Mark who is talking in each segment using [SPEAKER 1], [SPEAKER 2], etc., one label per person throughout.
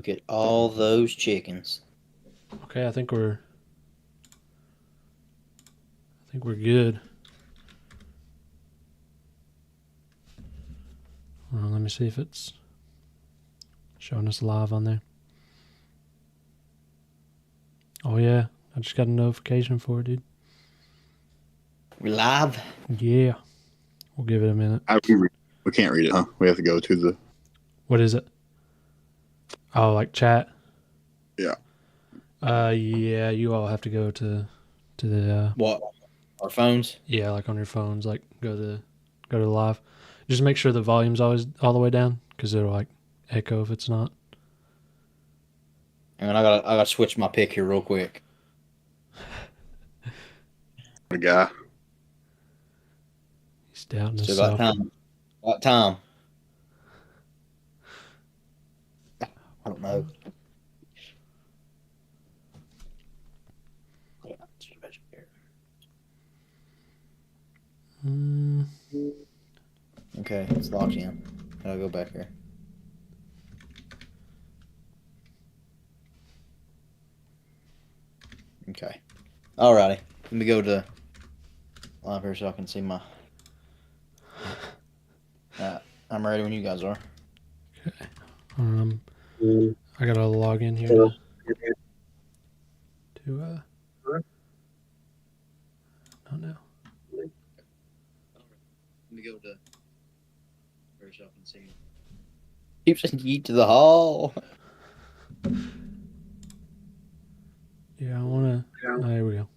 [SPEAKER 1] Look at all those chickens.
[SPEAKER 2] Okay, I think we're good. Let me see if it's showing us live on there. Oh yeah, I just got a notification for it, dude.
[SPEAKER 1] We live?
[SPEAKER 2] Yeah. We'll give it a minute.
[SPEAKER 3] We can't read it, huh? We have to go to the...
[SPEAKER 2] What is it? Oh, like chat?
[SPEAKER 3] Yeah.
[SPEAKER 2] Yeah, you all have to go to the...
[SPEAKER 1] What? Our phones?
[SPEAKER 2] Yeah, like on your phones, like go to the live. Just make sure the volume's always all the way down, because it'll like echo if it's not.
[SPEAKER 1] And I gotta switch my pick here real quick.
[SPEAKER 3] The guy.
[SPEAKER 2] He's doubting
[SPEAKER 1] So
[SPEAKER 2] himself.
[SPEAKER 1] about time. I don't know. Okay, it's locked in. I'll go back here. Okay. Alrighty. Let me go to live here so I can see my... I'm ready when you guys are.
[SPEAKER 2] Okay. I gotta log in here to not now.
[SPEAKER 1] Let me go to where so I can see. Keep saying yeet to the hall.
[SPEAKER 2] Yeah, I wanna. Oh, here we go.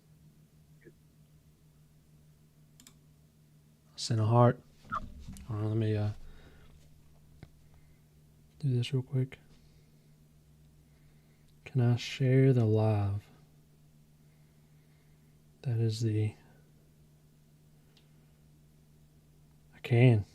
[SPEAKER 2] Send a heart. Hold on, let me do this real quick. Can I share the live? That is the... I can.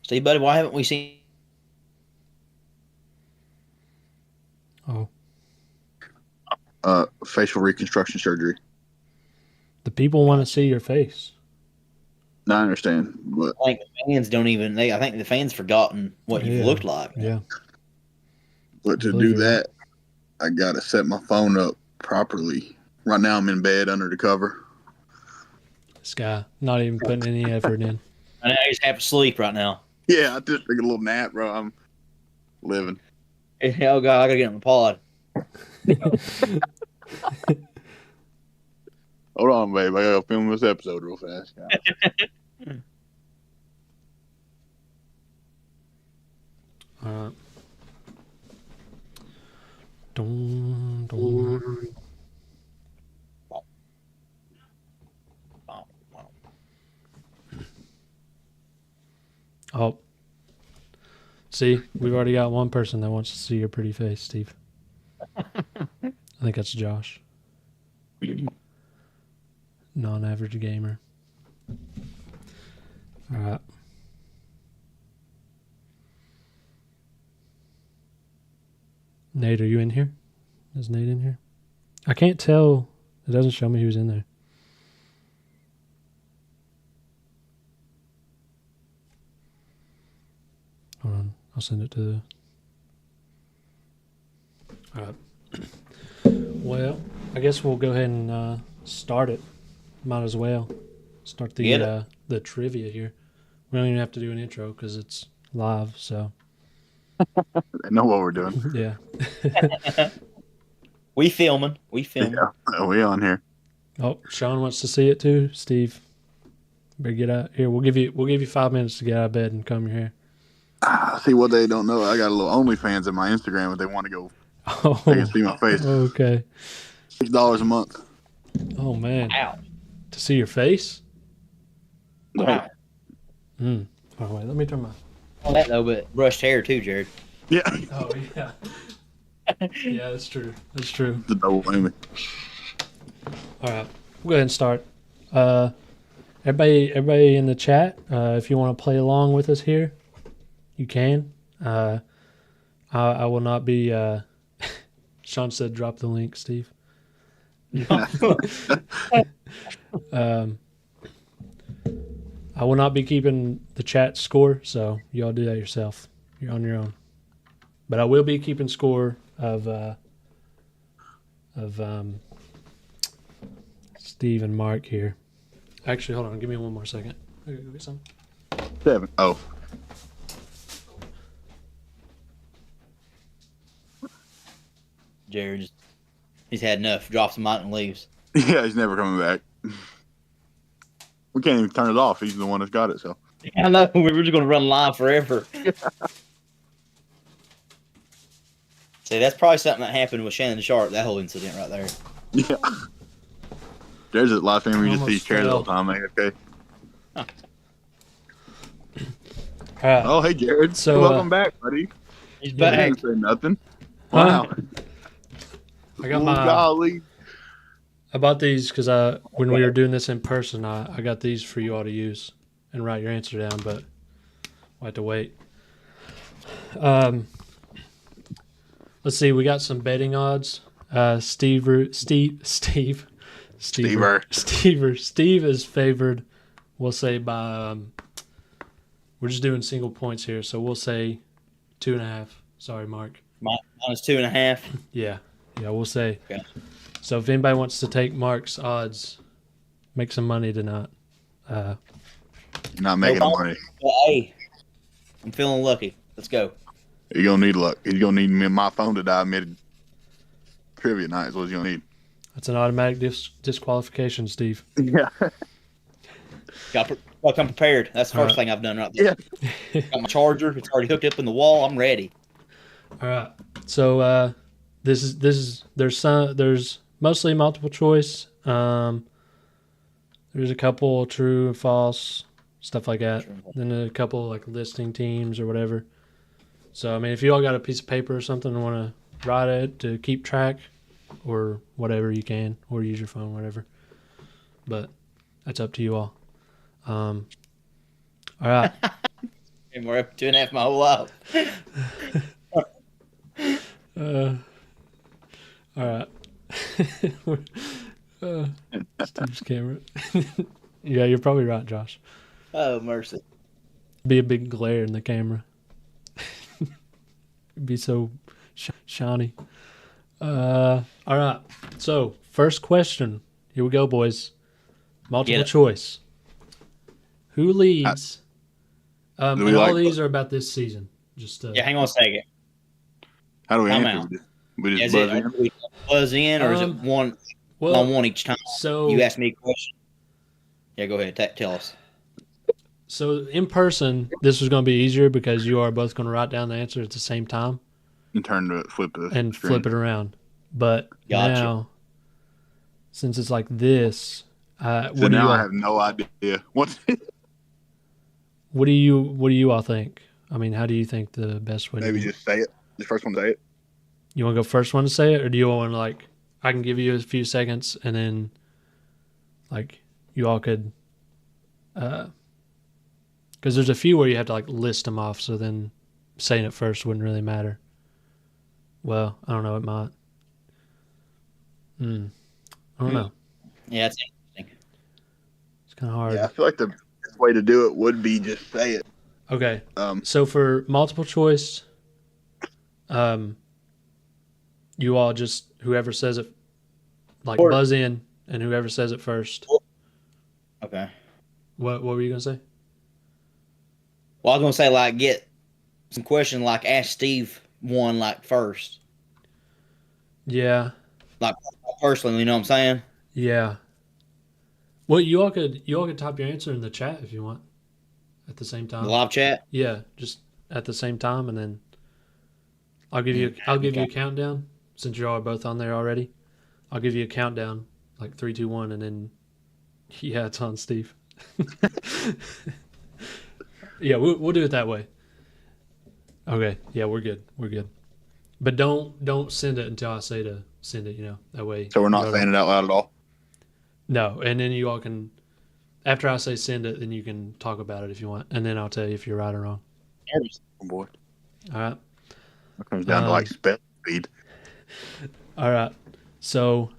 [SPEAKER 1] Steve, buddy, why haven't we seen...
[SPEAKER 2] Oh.
[SPEAKER 3] Facial reconstruction surgery.
[SPEAKER 2] The people want to see your face.
[SPEAKER 3] No, I understand, but
[SPEAKER 1] I think the fans don't even... I think the fans forgotten what you've looked like.
[SPEAKER 2] Yeah.
[SPEAKER 3] But to do that, I gotta set my phone up properly. Right now, I'm in bed under the cover.
[SPEAKER 2] This guy, not even putting any effort in.
[SPEAKER 1] I know he's half asleep right now.
[SPEAKER 3] Yeah, I just took a little nap, bro. I'm living.
[SPEAKER 1] Oh, God, I gotta get on the pod.
[SPEAKER 3] Hold on, babe. I gotta film this episode real fast.
[SPEAKER 2] Dun, dun. Oh. See, we've already got one person that wants to see your pretty face, Steve. I think that's Josh. Non-average gamer. All right. Nate, are you in here? Is Nate in here? I can't tell. It doesn't show me who's in there. Hold on. I'll send it to the... All right. Well, I guess we'll go ahead and start it. Might as well start the trivia here. We don't even have to do an intro because it's live. So
[SPEAKER 3] I know what we're doing.
[SPEAKER 2] Yeah.
[SPEAKER 1] We filming.
[SPEAKER 3] Yeah, we on here.
[SPEAKER 2] Oh, Sean wants to see it too. Steve, better get out here. We'll give you 5 minutes to get out of bed and comb your hair.
[SPEAKER 3] See what they don't know. I got a little OnlyFans in my Instagram if they want to go.
[SPEAKER 2] Oh,
[SPEAKER 3] they can see my face.
[SPEAKER 2] Okay.
[SPEAKER 3] $6 a month.
[SPEAKER 2] Oh man.
[SPEAKER 1] Ow.
[SPEAKER 2] To see your face?
[SPEAKER 1] Wow.
[SPEAKER 2] Oh wait, let me turn my...
[SPEAKER 1] Well, that though, but brushed hair too, Jared.
[SPEAKER 3] Yeah.
[SPEAKER 2] Oh yeah. Yeah, that's true. That's true.
[SPEAKER 3] The double whammy.
[SPEAKER 2] All right, we'll go ahead and start. Everybody in the chat, if you want to play along with us here, you can. I will not be. Sean said, "Drop the link, Steve." I will not be keeping the chat score, so y'all do that yourself. You're on your own. But I will be keeping score of Steve and Mark here. Actually, hold on. Give me one more second. I gotta go get some.
[SPEAKER 3] 7. Oh.
[SPEAKER 1] Jared just, he's had enough. Drops him out and leaves.
[SPEAKER 3] Yeah, he's never coming back. We can't even turn it off. He's the one that's got it, so.
[SPEAKER 1] I know. We were just going to run live forever. See, that's probably something that happened with Shannon Sharp, that whole incident right there.
[SPEAKER 3] Yeah. There's a lot of things we just
[SPEAKER 2] Almost
[SPEAKER 3] see chairs all the time, man. Okay. Oh, hey, Jared.
[SPEAKER 2] So,
[SPEAKER 3] welcome back, buddy.
[SPEAKER 1] He's
[SPEAKER 3] I
[SPEAKER 1] back.
[SPEAKER 3] didn't say nothing.
[SPEAKER 2] Huh?
[SPEAKER 3] Wow.
[SPEAKER 2] I got
[SPEAKER 3] Oh,
[SPEAKER 2] my.
[SPEAKER 3] golly.
[SPEAKER 2] I bought these because when we were doing this in person, I got these for you all to use and write your answer down, but we'll have to wait. Let's see. We got some betting odds. Steve is favored. We'll say by. We're just doing single points here, so we'll say 2.5. Sorry, Mark.
[SPEAKER 1] Minus 2.5.
[SPEAKER 2] Yeah, we'll say.
[SPEAKER 1] Okay.
[SPEAKER 2] So if anybody wants to take Mark's odds, make some money tonight.
[SPEAKER 3] You're not making no money.
[SPEAKER 1] Well, hey, I'm feeling lucky. Let's go.
[SPEAKER 3] You're going to need luck. He's going to need my phone to die mid trivia night is what he's going to need.
[SPEAKER 2] That's an automatic disqualification, Steve.
[SPEAKER 3] Yeah.
[SPEAKER 1] Got to come prepared. That's the first thing I've done right there. Yeah. Got my charger. It's already hooked up in the wall. I'm ready.
[SPEAKER 2] All right. So there's mostly multiple choice. There's a couple true and false, stuff like that. Then a couple like listing teams or whatever. So I mean, if you all got a piece of paper or something and want to write it to keep track or whatever, you can, or use your phone, whatever. But that's up to you all. All right.
[SPEAKER 1] And we're up 2.5 my whole life.
[SPEAKER 2] All right. Steve's camera. Yeah, you're probably right, Josh.
[SPEAKER 1] Oh, mercy.
[SPEAKER 2] Be a big glare in the camera. Be so shiny. All right. So, first question. Here we go, boys. Multiple choice. Who leads? And all these are about this season. Just
[SPEAKER 1] hang on a second.
[SPEAKER 3] How do we answer? We just
[SPEAKER 1] buzz in, or is it one on one each time?
[SPEAKER 2] So
[SPEAKER 1] you ask me a question. Yeah, go ahead. Tell us.
[SPEAKER 2] So in person, this was going to be easier because you are both going to write down the answer at the same time
[SPEAKER 3] and flip
[SPEAKER 2] it around. But now, since it's like this,
[SPEAKER 3] I have no idea. What
[SPEAKER 2] do you all think? I mean, how do you think the best way?
[SPEAKER 3] Maybe just say it. The first one to say it.
[SPEAKER 2] You want to go first one to say it, or do you want to I can give you a few seconds and then you all could, because there's a few where you have to list them off. So then saying it first wouldn't really matter. Well, I don't know. It might. I don't know.
[SPEAKER 1] Yeah, it's interesting.
[SPEAKER 2] It's kind of hard.
[SPEAKER 3] Yeah, I feel like the best way to do it would be just say it.
[SPEAKER 2] Okay. So for multiple choice, you all just whoever says it, buzz in, and whoever says it first.
[SPEAKER 1] Okay.
[SPEAKER 2] What were you gonna say?
[SPEAKER 1] Well, I was gonna say get some question ask Steve one first.
[SPEAKER 2] Yeah.
[SPEAKER 1] Personally, you know what I'm saying?
[SPEAKER 2] Yeah. Well, you all could type your answer in the chat if you want. At the same time.
[SPEAKER 1] The live chat?
[SPEAKER 2] Yeah, just at the same time, and then I'll give you a countdown since you all are both on there already. I'll give you a countdown 3, 2, 1, and then it's on Steve. Yeah, we'll do it that way. Okay, yeah, we're good. But don't send it until I say to send it. That way.
[SPEAKER 3] So we're not saying it out loud at all.
[SPEAKER 2] No, and then you all can. After I say send it, then you can talk about it if you want, and then I'll tell you if you're right or wrong.
[SPEAKER 3] Oh boy.
[SPEAKER 2] All right.
[SPEAKER 3] It comes down to like spell speed.
[SPEAKER 2] All right. So,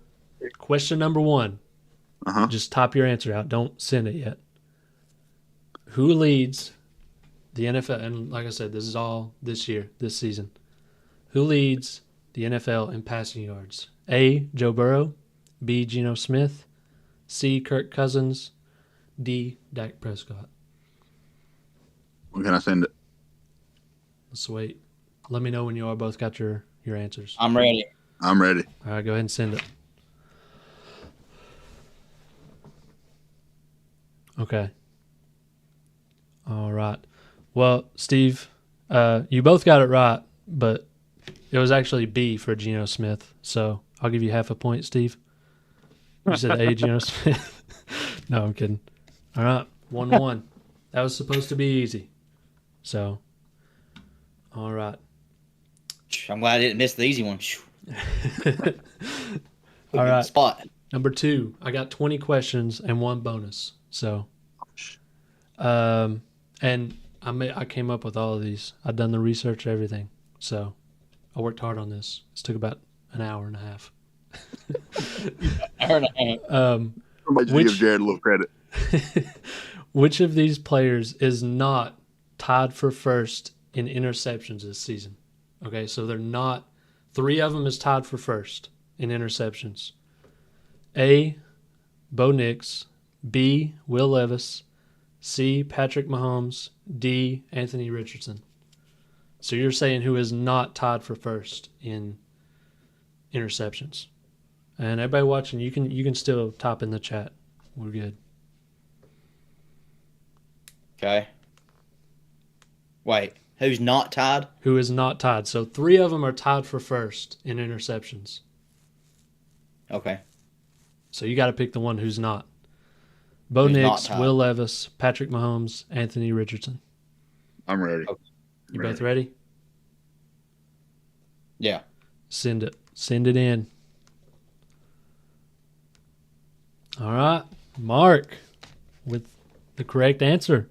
[SPEAKER 2] question number 1.
[SPEAKER 3] Uh-huh.
[SPEAKER 2] Just type your answer out. Don't send it yet. Who leads the NFL? And like I said, this is all this year, this season. Who leads the NFL in passing yards? A. Joe Burrow. B. Geno Smith. C. Kirk Cousins. D. Dak Prescott.
[SPEAKER 3] When can I send it?
[SPEAKER 2] Let's wait. Let me know when you all both got your answers.
[SPEAKER 1] I'm ready.
[SPEAKER 3] I'm ready.
[SPEAKER 2] All right, go ahead and send it. Okay. All right. Well, Steve, you both got it right, but it was actually B for Geno Smith. So I'll give you half a point, Steve. You said A, Geno Smith. No, I'm kidding. All right, 1-1. That was supposed to be easy. So, all right.
[SPEAKER 1] I'm glad I didn't miss the easy one.
[SPEAKER 2] All right.
[SPEAKER 1] Spot.
[SPEAKER 2] Number 2, I got 20 questions and 1 bonus. So, and I came up with all of these. I've done the research, everything. So, I worked hard on this. This took about an hour and a half.
[SPEAKER 3] Everybody just give Jared a little credit.
[SPEAKER 2] Which of these players is not tied for first in interceptions this season? Okay, so they're not. 3 of them is tied for first in interceptions. A. Bo Nix. B. Will Levis. C. Patrick Mahomes. D. Anthony Richardson. So you're saying who is not tied for first in interceptions? And everybody watching, you can still type in the chat. We're good.
[SPEAKER 1] Okay. Wait, who's not tied?
[SPEAKER 2] Who is not tied? So 3 of them are tied for first in interceptions.
[SPEAKER 1] Okay.
[SPEAKER 2] So you got to pick the one who's not. Bo
[SPEAKER 1] Who's not
[SPEAKER 2] Nix,
[SPEAKER 1] tied.
[SPEAKER 2] Will Levis, Patrick Mahomes, Anthony Richardson.
[SPEAKER 3] I'm ready.
[SPEAKER 1] Okay.
[SPEAKER 2] You both ready?
[SPEAKER 1] Yeah.
[SPEAKER 2] Send it. Send it in. All right. Mark with the correct answer.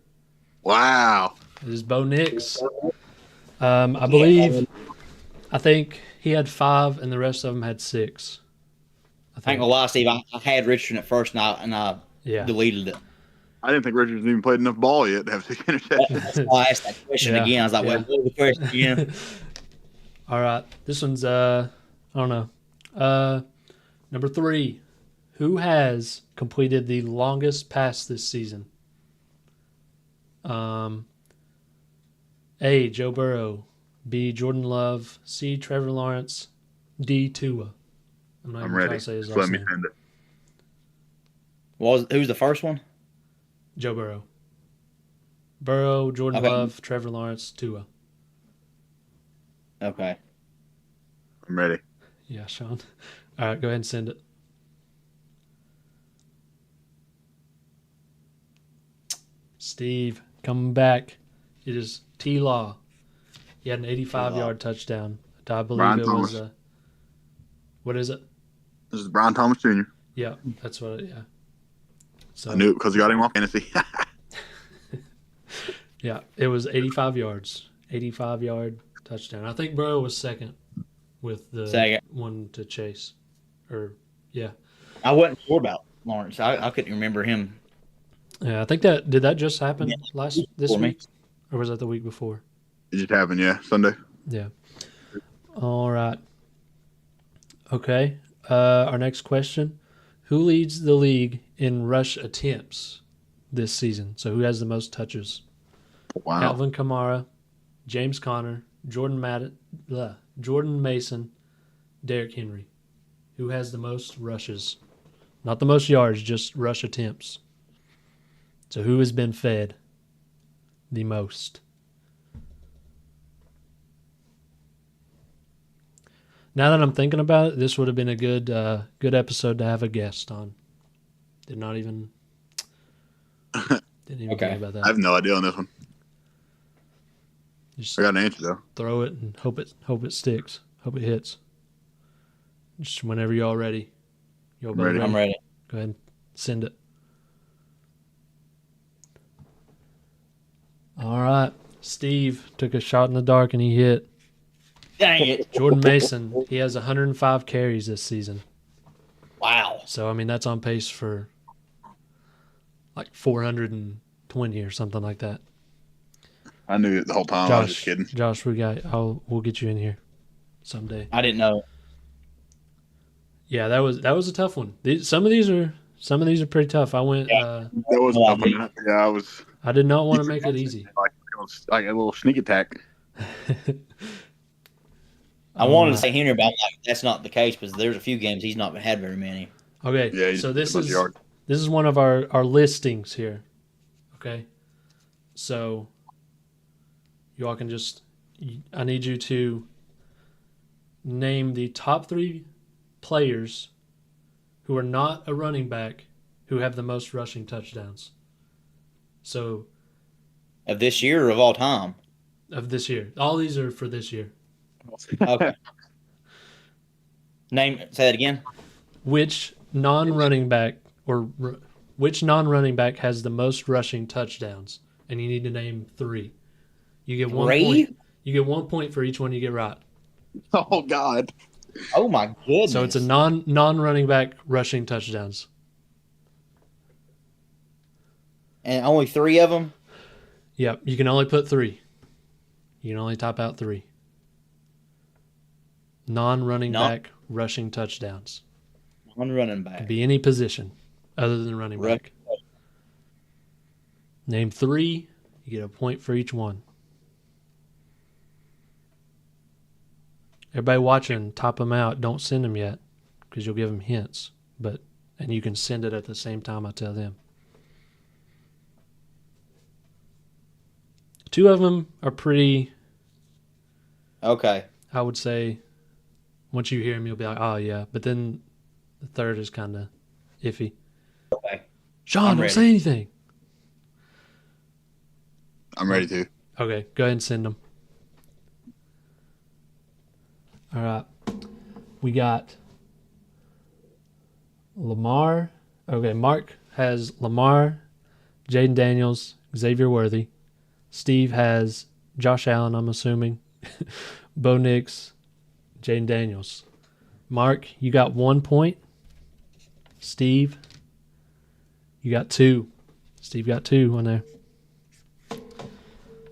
[SPEAKER 3] Wow.
[SPEAKER 2] It is Bo Nix. I think he had 5 and the rest of them had 6.
[SPEAKER 1] I ain't gonna lie, Steve. I had Richardson at first, and I
[SPEAKER 2] Yeah.
[SPEAKER 1] deleted it.
[SPEAKER 3] I didn't think Richardson even played enough ball yet to have 6 interceptions.
[SPEAKER 1] That's why I asked that question
[SPEAKER 2] Yeah,
[SPEAKER 1] again. I was like,
[SPEAKER 2] yeah.
[SPEAKER 1] "What was the question again?"
[SPEAKER 2] All right. This one's I don't know. Number 3. Who has completed the longest pass this season? A. Joe Burrow. B. Jordan Love. C. Trevor Lawrence. D. Tua. I'm not
[SPEAKER 3] I'm
[SPEAKER 2] even
[SPEAKER 3] ready.
[SPEAKER 2] trying to say his
[SPEAKER 3] Just let
[SPEAKER 2] last
[SPEAKER 3] me
[SPEAKER 2] name.
[SPEAKER 3] send it.
[SPEAKER 1] Who's the first one?
[SPEAKER 2] Joe Burrow. Burrow, Jordan
[SPEAKER 1] Okay.
[SPEAKER 2] Love, Trevor Lawrence, Tua.
[SPEAKER 1] Okay.
[SPEAKER 3] I'm ready.
[SPEAKER 2] Yeah, Sean. All right, go ahead and send it. Steve, coming back. It is T-Law. He had an 85-yard touchdown. I believe
[SPEAKER 3] Brian
[SPEAKER 2] it was
[SPEAKER 3] Thomas.
[SPEAKER 2] what is it?
[SPEAKER 3] This is Brian Thomas Jr.
[SPEAKER 2] Yeah, that's what yeah. So
[SPEAKER 3] I knew it because he got him off fantasy.
[SPEAKER 2] yeah, it was 85 yards. 85-yard touchdown. I think Burrow was second with the
[SPEAKER 1] Second.
[SPEAKER 2] one to chase. Or yeah.
[SPEAKER 1] I wasn't sure about Lawrence. I couldn't remember him.
[SPEAKER 2] Yeah, I think that did that just happen
[SPEAKER 1] Yeah,
[SPEAKER 2] this
[SPEAKER 1] for me.
[SPEAKER 2] week, or was that the week before?
[SPEAKER 3] It just happened, yeah, Sunday.
[SPEAKER 2] Yeah. All right. Okay. Our next question: who leads the league in rush attempts this season? So who has the most touches?
[SPEAKER 3] Wow.
[SPEAKER 2] Alvin Kamara, James Conner, Jordan Mason, Derrick Henry. Who has the most rushes? Not the most yards, just rush attempts. So who has been fed the most? Now that I'm thinking about it, this would have been a good episode to have a guest on. Didn't even
[SPEAKER 1] Okay.
[SPEAKER 2] think about
[SPEAKER 3] I
[SPEAKER 2] that.
[SPEAKER 3] have no idea on this one.
[SPEAKER 2] Just
[SPEAKER 3] I got an answer, though.
[SPEAKER 2] throw it and hope it sticks. Hope it hits. Just whenever y'all ready. Y'all both
[SPEAKER 3] Ready.
[SPEAKER 1] I'm ready.
[SPEAKER 2] Go ahead and send it. All right. Steve took a shot in the dark and he hit.
[SPEAKER 1] Dang it!
[SPEAKER 2] Jordan Mason, he has 105 carries this season.
[SPEAKER 1] Wow.
[SPEAKER 2] So, I mean, that's on pace for like 420 or something like that.
[SPEAKER 3] I knew it the whole time. I was just kidding.
[SPEAKER 2] Josh, we'll get you in here someday.
[SPEAKER 1] I didn't know.
[SPEAKER 2] Yeah, that was a tough one. Some of these are pretty tough. I went.
[SPEAKER 3] That was
[SPEAKER 1] Well,
[SPEAKER 3] tough enough. Yeah,
[SPEAKER 2] I did not want to make it easy.
[SPEAKER 3] Like a little sneak attack.
[SPEAKER 1] I wanted to say Henry, but I'm like, that's not the case because there's a few games he's not had very many.
[SPEAKER 2] Okay,
[SPEAKER 3] Yeah,
[SPEAKER 2] so this is one of our listings here. Okay, so you all can I need you to name the top 3 players who are not a running back who have the most rushing touchdowns. So
[SPEAKER 1] Of this year or of all time?
[SPEAKER 2] of this year, all these are for this year.
[SPEAKER 1] Okay. Say that again.
[SPEAKER 2] Which non-running back has the most rushing touchdowns? And you need to name 3. You get 1 point. You get 1 point for each one you get right.
[SPEAKER 3] Oh God.
[SPEAKER 1] Oh my goodness.
[SPEAKER 2] So it's a non-running back rushing touchdowns.
[SPEAKER 1] And only 3 of them?
[SPEAKER 2] Yep, you can only put 3. You can only top out 3. Non-running back rushing touchdowns.
[SPEAKER 1] Non-running back.
[SPEAKER 2] Could be any position other than running back. Name 3. You get a point for each one. Everybody watching, top them out. Don't send them yet because you'll give them hints. And you can send it at the same time I tell them. 2 of them are pretty.
[SPEAKER 1] Okay.
[SPEAKER 2] I would say once you hear them, you'll be like, oh, yeah. But then the third is kind of iffy.
[SPEAKER 1] Okay.
[SPEAKER 2] Sean, don't say anything.
[SPEAKER 3] I'm ready to.
[SPEAKER 2] Okay, go ahead and send them. All right. We got Lamar. Okay, Mark has Lamar, Jaden Daniels, Xavier Worthy. Steve has Josh Allen, I'm assuming. Bo Nix, Jaden Daniels. Mark, you got 1 point. Steve, you got 2. Steve got 2 on there.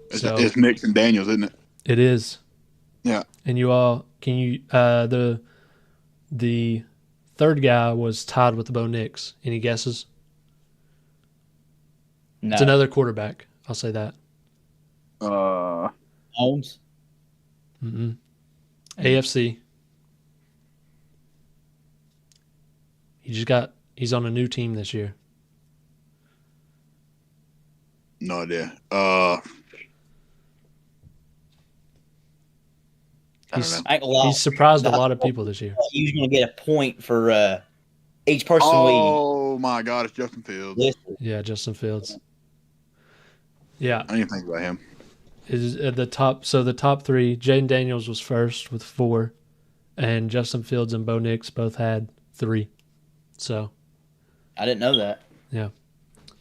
[SPEAKER 3] It's Nix and Daniels, isn't it?
[SPEAKER 2] It is.
[SPEAKER 3] Yeah.
[SPEAKER 2] And you all, can you, the third guy was tied with Bo Nix. Any guesses?
[SPEAKER 1] No.
[SPEAKER 2] It's another quarterback. I'll say that.
[SPEAKER 1] Holmes?
[SPEAKER 2] Mm-mm. AFC. He's on a new team this year.
[SPEAKER 3] No idea. I don't know.
[SPEAKER 2] He's surprised a lot of people this year.
[SPEAKER 1] He's going to get a point for each person
[SPEAKER 3] Oh my God, it's Justin Fields.
[SPEAKER 1] listed.
[SPEAKER 2] Yeah, Justin Fields. Yeah,
[SPEAKER 3] I didn't even think about him.
[SPEAKER 2] is at the top. So the top 3, Jaden Daniels was first with 4, and Justin Fields and Bo Nix both had 3. So
[SPEAKER 1] I didn't know that.
[SPEAKER 2] yeah,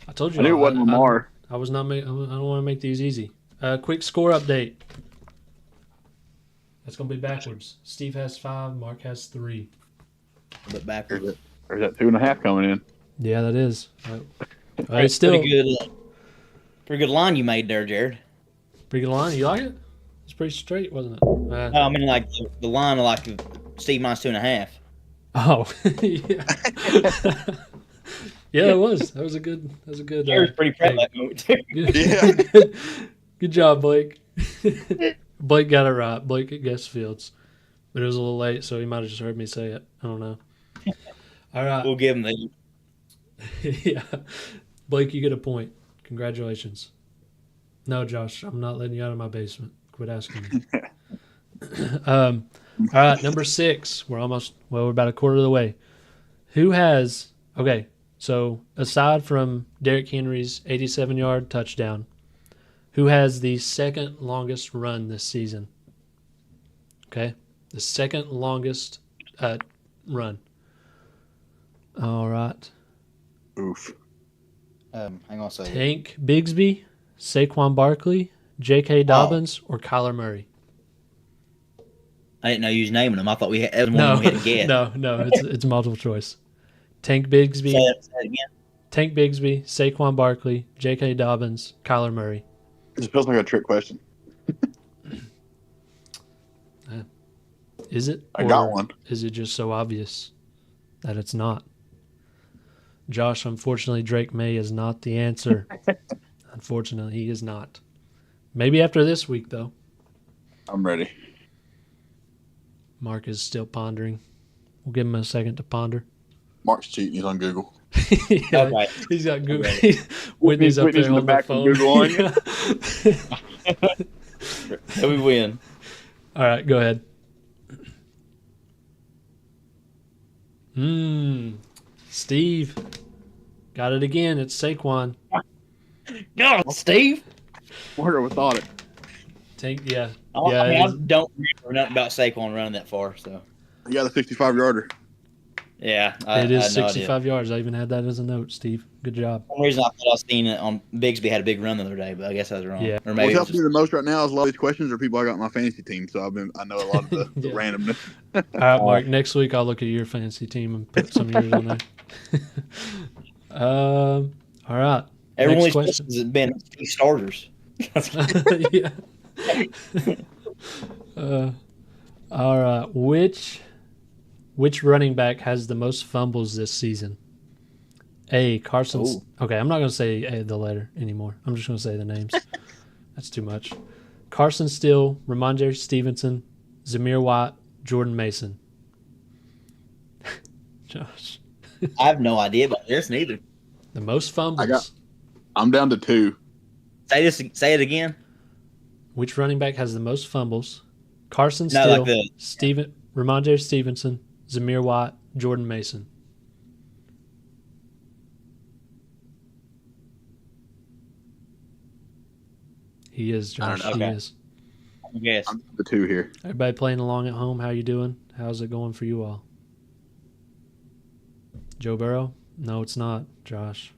[SPEAKER 2] I told you.
[SPEAKER 3] I knew it wasn't Lamar.
[SPEAKER 2] I was not. I don't want to make these easy. Quick score update. That's gonna be backwards. Steve has 5. Mark has 3.
[SPEAKER 1] But backwards.
[SPEAKER 3] Or is that 2.5 coming in?
[SPEAKER 2] Yeah, that is. It's still
[SPEAKER 1] pretty good line you made there, Jared.
[SPEAKER 2] pretty good line. You like it? It's pretty straight, wasn't it?
[SPEAKER 1] No, I mean like the line of like Steve minus 2.5.
[SPEAKER 2] Oh, yeah. Yeah, it was. That was a good.
[SPEAKER 1] Jared's pretty proud of that moment too.
[SPEAKER 2] Good, good job, Blake. Blake got it right. Blake guessed Fields, but it was a little late, so he might have just heard me say it. I don't know. All right.
[SPEAKER 1] We'll give him the.
[SPEAKER 2] Yeah, Blake, you get a point. Congratulations. No, Josh, I'm not letting you out of my basement. Quit asking me. All right, number 6. We're about a quarter of the way. Who has? Okay, so aside from Derrick Henry's 87-yard touchdown, who has the second longest run this season? Okay, the second longest run. All right.
[SPEAKER 3] Oof.
[SPEAKER 1] Hang on a second.
[SPEAKER 2] Tank Bigsby, Saquon Barkley, J.K. Dobbins, or Kyler Murray?
[SPEAKER 1] I didn't know you was naming them. I thought that was one we had to guess.
[SPEAKER 2] No. It's multiple choice. Tank Bigsby,
[SPEAKER 1] Say that again.
[SPEAKER 2] Tank Bigsby, Saquon Barkley, J.K. Dobbins, Kyler Murray.
[SPEAKER 3] It feels like a trick question.
[SPEAKER 2] Is it?
[SPEAKER 3] I got one.
[SPEAKER 2] Is it just so obvious that it's not? Josh, unfortunately, Drake May is not the answer. Unfortunately, he is not. Maybe after this week, though.
[SPEAKER 3] I'm ready.
[SPEAKER 2] Mark is still pondering. We'll give him a second to ponder.
[SPEAKER 3] Mark's cheating. He's on Google.
[SPEAKER 2] Yeah,
[SPEAKER 1] Okay.
[SPEAKER 2] he's got Google.
[SPEAKER 1] Okay.
[SPEAKER 2] Whitney's up
[SPEAKER 3] Whitney's
[SPEAKER 2] there
[SPEAKER 3] in the
[SPEAKER 2] holding the
[SPEAKER 3] back
[SPEAKER 2] phone.
[SPEAKER 3] with Google on you.
[SPEAKER 1] So we win.
[SPEAKER 2] All right, go ahead. Steve. Got it again. It's Saquon.
[SPEAKER 1] Go, Steve.
[SPEAKER 3] Wonder without it.
[SPEAKER 2] Yeah.
[SPEAKER 1] I don't remember nothing about Saquon running that far. So
[SPEAKER 3] He got a 65-yarder.
[SPEAKER 1] yeah,
[SPEAKER 2] It is
[SPEAKER 1] I had no idea.
[SPEAKER 2] 65 yards. I even had that as a note, Steve. Good job.
[SPEAKER 1] For some reason, I thought I seen it on Bigsby had a big run the other day, but I guess I was wrong.
[SPEAKER 2] Yeah.
[SPEAKER 1] Or maybe
[SPEAKER 3] What's
[SPEAKER 1] it was
[SPEAKER 3] helping me
[SPEAKER 1] just,
[SPEAKER 3] the most right now is a lot of these questions are people I got in my fantasy team, so I know a lot of the
[SPEAKER 2] Yeah.
[SPEAKER 3] randomness.
[SPEAKER 2] All right, Mark. Next week I'll look at your fantasy team and put some of yours on there. All right.
[SPEAKER 1] every one of
[SPEAKER 2] Next
[SPEAKER 1] these
[SPEAKER 2] question.
[SPEAKER 1] questions has been Steve starters.
[SPEAKER 2] Yeah. All right. Which running back has the most fumbles this season? A. Carson.
[SPEAKER 1] Ooh.
[SPEAKER 2] Okay, I'm not going to say the letter anymore. I'm just going to say the names. That's too much. Carson Steele, Ramondre Stevenson, Zamir White, Jordan Mason. Josh.
[SPEAKER 1] I have no idea about this neither.
[SPEAKER 2] The most fumbles.
[SPEAKER 3] I'm down to 2.
[SPEAKER 1] Say it again.
[SPEAKER 2] Which running back has the most fumbles? Carson
[SPEAKER 1] No,
[SPEAKER 2] Steele,
[SPEAKER 1] like
[SPEAKER 2] Ramondre Stevenson, Zamir White, Jordan Mason. He is, Josh.
[SPEAKER 3] I
[SPEAKER 1] don't
[SPEAKER 2] He
[SPEAKER 1] know.
[SPEAKER 2] is.
[SPEAKER 1] Yes.
[SPEAKER 3] I'm down to 2 here.
[SPEAKER 2] Everybody playing along at home, how you doing? How's it going for you all? Joe Burrow? No, it's not, Josh.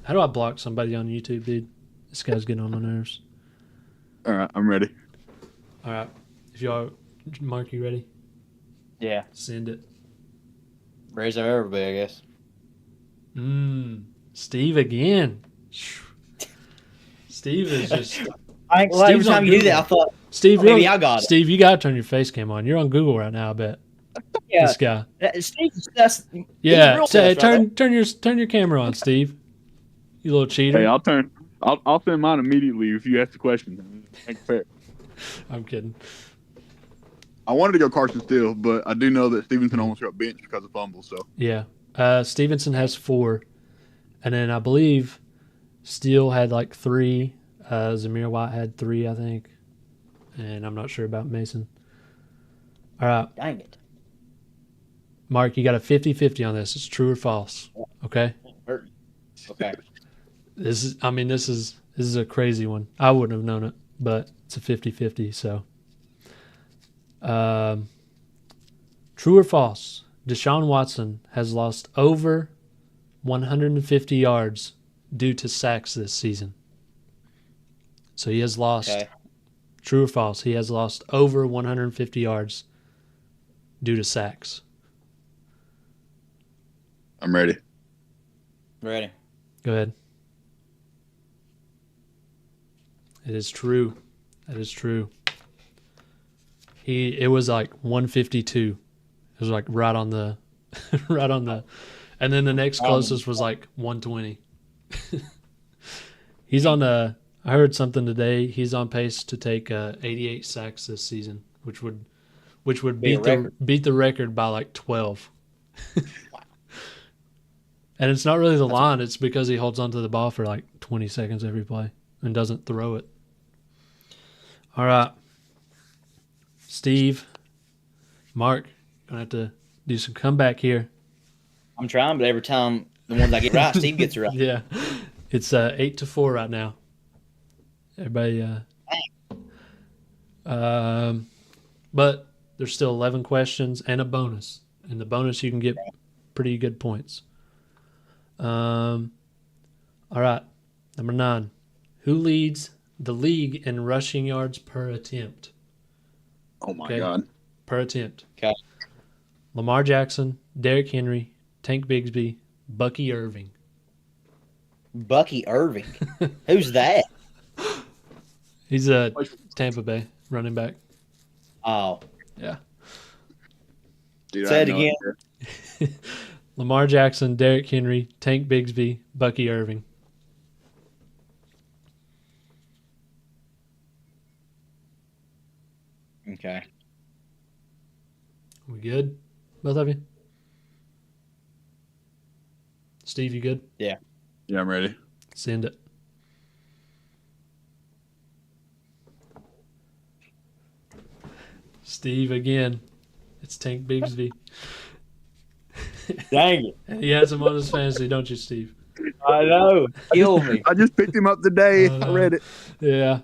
[SPEAKER 2] How do I block somebody on YouTube, dude? This guy's getting on my nerves.
[SPEAKER 3] All right, I'm ready.
[SPEAKER 2] All right. If y'all, Mark, you ready?
[SPEAKER 1] Yeah.
[SPEAKER 2] Send it.
[SPEAKER 1] Raise our everybody, I guess.
[SPEAKER 2] Steve again. Steve is just...
[SPEAKER 1] Every
[SPEAKER 2] Steve's on
[SPEAKER 1] time you do
[SPEAKER 2] Google.
[SPEAKER 1] that, I thought,
[SPEAKER 2] Steve,
[SPEAKER 1] maybe
[SPEAKER 2] you're-
[SPEAKER 1] I got it.
[SPEAKER 2] Steve, you got to turn your face cam on. You're on Google right now, I bet.
[SPEAKER 1] Yeah.
[SPEAKER 2] This guy.
[SPEAKER 1] Steve, that's
[SPEAKER 2] Yeah,
[SPEAKER 1] real
[SPEAKER 2] say,
[SPEAKER 1] fast, right?
[SPEAKER 2] turn your camera on, Steve. You little cheater.
[SPEAKER 3] Hey, I'll send mine immediately if you ask the question. Make it fair.
[SPEAKER 2] I'm kidding.
[SPEAKER 3] I wanted to go Carson Steele, but I do know that Stevenson almost got benched because of fumbles. So
[SPEAKER 2] Yeah. Stevenson has 4. And then I believe Steele had like 3. Zamir White had 3, I think. And I'm not sure about Mason. All right.
[SPEAKER 1] Dang it.
[SPEAKER 2] Mark, you got a 50-50 on this. It's true or false. Okay?
[SPEAKER 1] Okay.
[SPEAKER 2] This is a crazy one. I wouldn't have known it, but it's a 50-50, so. True or false? Deshaun Watson has lost over 150 yards due to sacks this season. So he has lost.
[SPEAKER 1] Okay.
[SPEAKER 2] True or false? He has lost over 150 yards due to sacks.
[SPEAKER 3] I'm ready.
[SPEAKER 1] Ready.
[SPEAKER 2] Go ahead. It is true. That is true. It was like 152. It was like right on the and then the next closest was like 120. He's on I heard something today. He's on pace to take 88 sacks this season, which would
[SPEAKER 1] Be a
[SPEAKER 2] beat the record by like 12. And it's not really the line, it's because he holds onto the ball for like 20 seconds every play and doesn't throw it. All right. Steve, Mark, gonna have to do some comeback here.
[SPEAKER 1] I'm trying, but every time the ones I get right, Steve gets it right.
[SPEAKER 2] Yeah. It's 8-4 right now. Everybody but there's still 11 questions and a bonus. And the bonus you can get pretty good points. All right. Number 9. Who leads the league in rushing yards per attempt?
[SPEAKER 3] Oh my
[SPEAKER 2] Okay.
[SPEAKER 3] God.
[SPEAKER 2] per attempt.
[SPEAKER 1] Okay.
[SPEAKER 2] Lamar Jackson, Derrick Henry, Tank Bigsby, Bucky Irving.
[SPEAKER 1] Bucky Irving. Who's that?
[SPEAKER 2] He's a Tampa Bay running back.
[SPEAKER 1] Oh,
[SPEAKER 2] Yeah.
[SPEAKER 3] Dude, I
[SPEAKER 1] say
[SPEAKER 3] have
[SPEAKER 1] it
[SPEAKER 3] no
[SPEAKER 1] again.
[SPEAKER 3] idea.
[SPEAKER 2] Lamar Jackson, Derrick Henry, Tank Bigsby, Bucky Irving.
[SPEAKER 1] Okay.
[SPEAKER 2] We good? Both of you? Steve, you good?
[SPEAKER 3] Yeah, I'm ready.
[SPEAKER 2] Send it. Steve again. It's Tank Bigsby.
[SPEAKER 1] Dang it.
[SPEAKER 2] And he has him on his fantasy, don't you, Steve?
[SPEAKER 1] I know. Kill me.
[SPEAKER 3] I just picked him up today.
[SPEAKER 2] Oh, no.
[SPEAKER 3] I read it.
[SPEAKER 2] Yeah.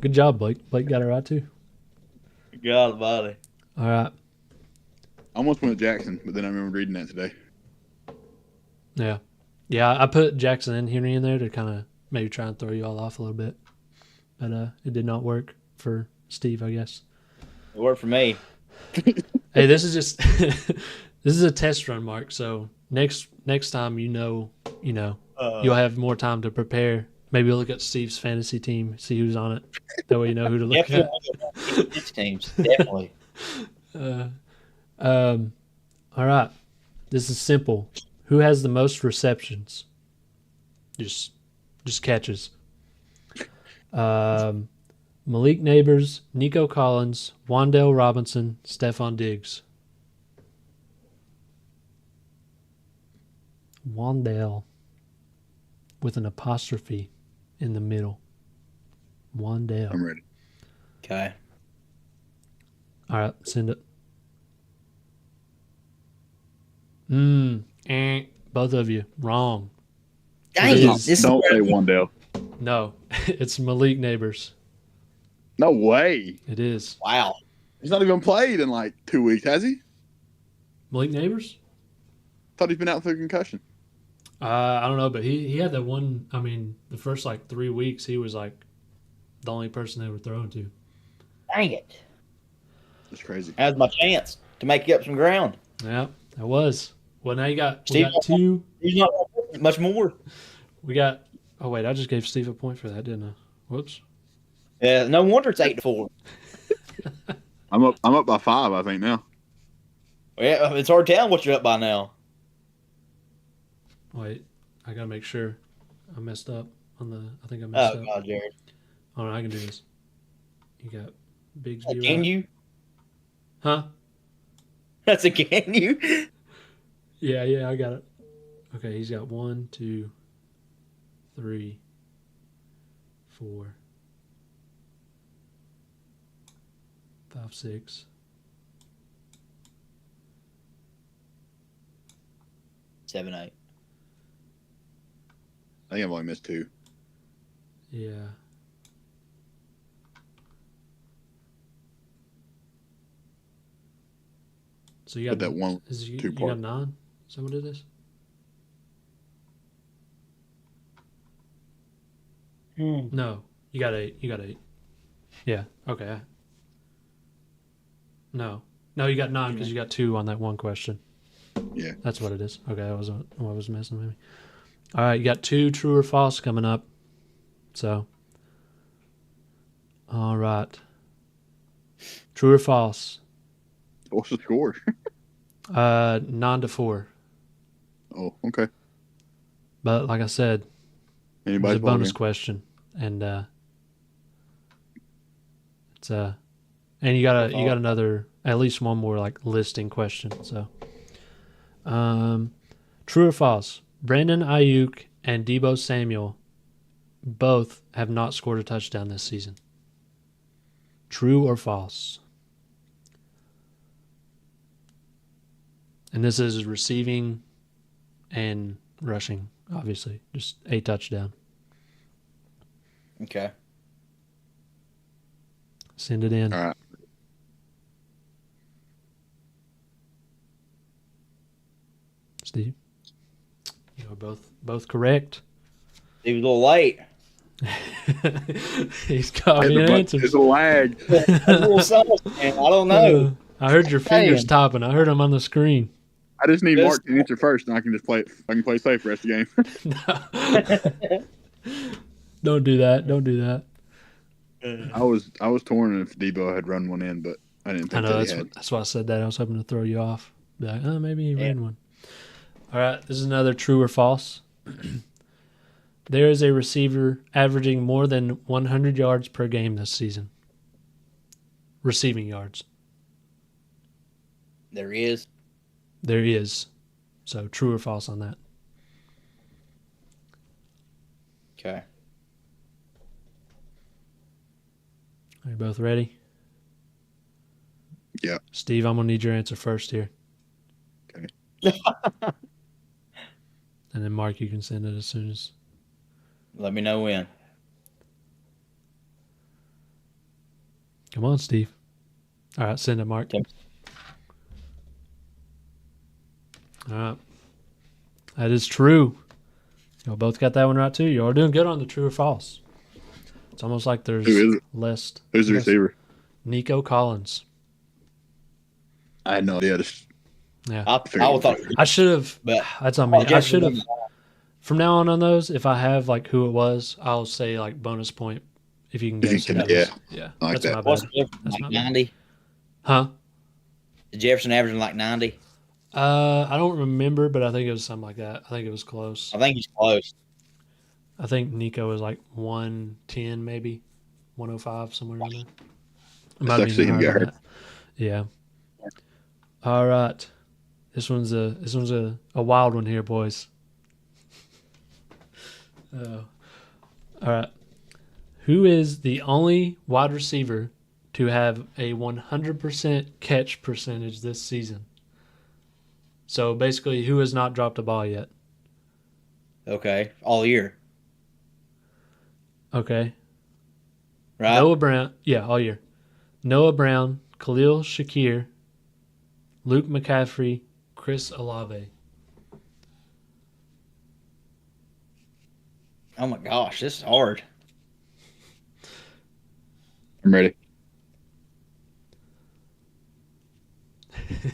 [SPEAKER 2] Good job, Blake. Blake got it right too.
[SPEAKER 1] God almighty.
[SPEAKER 2] All right.
[SPEAKER 3] I almost went with Jackson, but then I remembered reading that today.
[SPEAKER 2] Yeah. Yeah, I put Jackson and Henry in there to kind of maybe try and throw you all off a little bit. But it did not work for Steve, I guess.
[SPEAKER 1] It worked for me.
[SPEAKER 2] Hey, this is just this is a test run, Mark. So next time you'll have more time to prepare. Maybe look at Steve's fantasy team, see who's on it. That way you know who to look at.
[SPEAKER 1] Definitely. These teams. Definitely.
[SPEAKER 2] All right. This is simple. Who has the most receptions? Just catches. Malik Neighbors, Nico Collins, Wandale Robinson, Stephon Diggs. Wandale with an apostrophe in the middle. Wandale.
[SPEAKER 3] I'm ready.
[SPEAKER 1] Okay.
[SPEAKER 2] All right, send it. Both of you wrong.
[SPEAKER 1] Dang
[SPEAKER 2] It
[SPEAKER 1] it.
[SPEAKER 2] is.
[SPEAKER 1] This
[SPEAKER 3] Don't
[SPEAKER 1] is
[SPEAKER 3] say Wandale.
[SPEAKER 2] No, it's Malik Neighbors.
[SPEAKER 3] No way.
[SPEAKER 2] It is
[SPEAKER 1] wow.
[SPEAKER 3] He's not even played in like 2 weeks, has he?
[SPEAKER 2] Malik Neighbors.
[SPEAKER 3] Thought he's been out for concussion.
[SPEAKER 2] I don't know, but he had that one. I mean, the first like 3 weeks, he was like the only person they were throwing to.
[SPEAKER 1] Dang it.
[SPEAKER 3] That's crazy.
[SPEAKER 1] That was my chance to make you up some ground.
[SPEAKER 2] Yeah, that was. Well, now we got
[SPEAKER 1] Steve-
[SPEAKER 2] two.
[SPEAKER 1] He's not much more.
[SPEAKER 2] We got. Oh wait, I just gave Steve a point for that, didn't I? Whoops.
[SPEAKER 1] Yeah, no wonder it's 8-4.
[SPEAKER 3] I'm up by 5, I think now.
[SPEAKER 1] Yeah, it's hard telling what you're up by now.
[SPEAKER 2] Wait, I gotta make sure I messed up on the. I think I messed
[SPEAKER 1] Oh
[SPEAKER 2] up.
[SPEAKER 1] God, Jared.
[SPEAKER 2] Oh no, I can do this. You got Bigsby.
[SPEAKER 1] Can
[SPEAKER 2] right?
[SPEAKER 1] you?
[SPEAKER 2] Huh?
[SPEAKER 1] That's a can you?
[SPEAKER 2] Yeah, I got it. Okay, he's got 1, 2, 3, 4, 5, 6.
[SPEAKER 1] 7-8.
[SPEAKER 3] I think I've only missed 2.
[SPEAKER 2] Yeah. So you
[SPEAKER 3] But
[SPEAKER 2] got
[SPEAKER 3] that one,
[SPEAKER 2] you got
[SPEAKER 3] two-part.
[SPEAKER 2] 9? Is that what it is? No, you got 8. You got 8. Yeah. Okay. No, you got 9 because you got 2 on that one question.
[SPEAKER 3] Yeah.
[SPEAKER 2] That's what it is. Okay, that was what I was missing maybe. All right, you got 2 true or false coming up. So, all right, true or false?
[SPEAKER 3] What's the score?
[SPEAKER 2] 9-4.
[SPEAKER 3] Oh, okay.
[SPEAKER 2] But like I said, it was
[SPEAKER 3] Anybody's
[SPEAKER 2] a bonus
[SPEAKER 3] ballgame.
[SPEAKER 2] question, and it's and you got another, at least one more like listing question. So, true or false? Brandon Ayuk and Debo Samuel both have not scored a touchdown this season. True or false? And this is receiving and rushing, obviously. Just a touchdown.
[SPEAKER 1] Okay.
[SPEAKER 2] Send it in.
[SPEAKER 3] All right.
[SPEAKER 2] Steve, you are both correct.
[SPEAKER 1] He was a little late.
[SPEAKER 2] He's got me an answer.
[SPEAKER 3] It's a lag.
[SPEAKER 1] A little sauce, man. I don't know.
[SPEAKER 2] I heard your fingers
[SPEAKER 1] Damn.
[SPEAKER 2] tapping. I heard them on the screen.
[SPEAKER 3] I just need
[SPEAKER 1] Just-
[SPEAKER 3] Mark to answer first, and I can just play. I can play safe the rest of the game.
[SPEAKER 2] Don't do that. Don't do that.
[SPEAKER 3] I was torn if Debo had run one in, but I didn't
[SPEAKER 2] I
[SPEAKER 3] think
[SPEAKER 2] know
[SPEAKER 3] that he had.
[SPEAKER 2] that's why I said that. I was hoping to throw you off. Be like, oh, maybe he
[SPEAKER 1] Yeah.
[SPEAKER 2] ran one. All right, this is another true or false. There is a receiver averaging more than 100 yards per game this season. Receiving yards.
[SPEAKER 1] There is.
[SPEAKER 2] There is. So true or false on that?
[SPEAKER 1] Okay.
[SPEAKER 2] Are you both ready?
[SPEAKER 3] Yeah.
[SPEAKER 2] Steve, I'm going to need your answer first here.
[SPEAKER 3] Okay.
[SPEAKER 2] And then Mark, you can send it as soon as.
[SPEAKER 1] Let me know when.
[SPEAKER 2] Come on, Steve. All right, send it, Mark.
[SPEAKER 1] Okay.
[SPEAKER 2] All right. That is true. Y'all both got that one right, too. Y'all are doing good on the true or false. It's almost like there's
[SPEAKER 3] Who is it?
[SPEAKER 2] less.
[SPEAKER 3] Who's the
[SPEAKER 2] less-
[SPEAKER 3] receiver?
[SPEAKER 2] Nico Collins.
[SPEAKER 3] I had no idea.
[SPEAKER 2] Yeah.
[SPEAKER 1] I thought,
[SPEAKER 2] I should have.
[SPEAKER 1] but
[SPEAKER 2] That's on me. I
[SPEAKER 1] Jefferson
[SPEAKER 2] should have.
[SPEAKER 1] wasn't-
[SPEAKER 2] From now on those, if I have like who it was, I'll say like bonus point if you can
[SPEAKER 3] If you
[SPEAKER 2] guess. who
[SPEAKER 3] can-
[SPEAKER 2] it
[SPEAKER 3] yeah.
[SPEAKER 2] was. Yeah.
[SPEAKER 3] I like
[SPEAKER 2] That's
[SPEAKER 3] that.
[SPEAKER 2] my
[SPEAKER 1] What's
[SPEAKER 2] bad.
[SPEAKER 1] Jefferson,
[SPEAKER 2] That's
[SPEAKER 1] like
[SPEAKER 2] my bad.
[SPEAKER 1] 90?
[SPEAKER 2] Huh?
[SPEAKER 1] Is Jefferson averaging like 90?
[SPEAKER 2] I don't remember, but I think it was something like that. I think it was close.
[SPEAKER 1] I think he's close.
[SPEAKER 2] I think Nico was like 110, maybe 105, somewhere in there. It
[SPEAKER 3] I
[SPEAKER 2] might have
[SPEAKER 3] actually
[SPEAKER 2] been
[SPEAKER 3] him get
[SPEAKER 2] higher than
[SPEAKER 3] hurt.
[SPEAKER 2] that. Yeah. All right. This one's a wild one here, boys. All right. Who is the only wide receiver to have a 100% catch percentage this season? So basically, who has not dropped a ball yet?
[SPEAKER 1] Okay. All year.
[SPEAKER 2] Okay.
[SPEAKER 1] Right?
[SPEAKER 2] Noah Brown. Yeah, all year. Noah Brown, Khalil Shakir, Luke McCaffrey, Chris Olave.
[SPEAKER 1] Oh my gosh, this is hard.
[SPEAKER 3] I'm ready.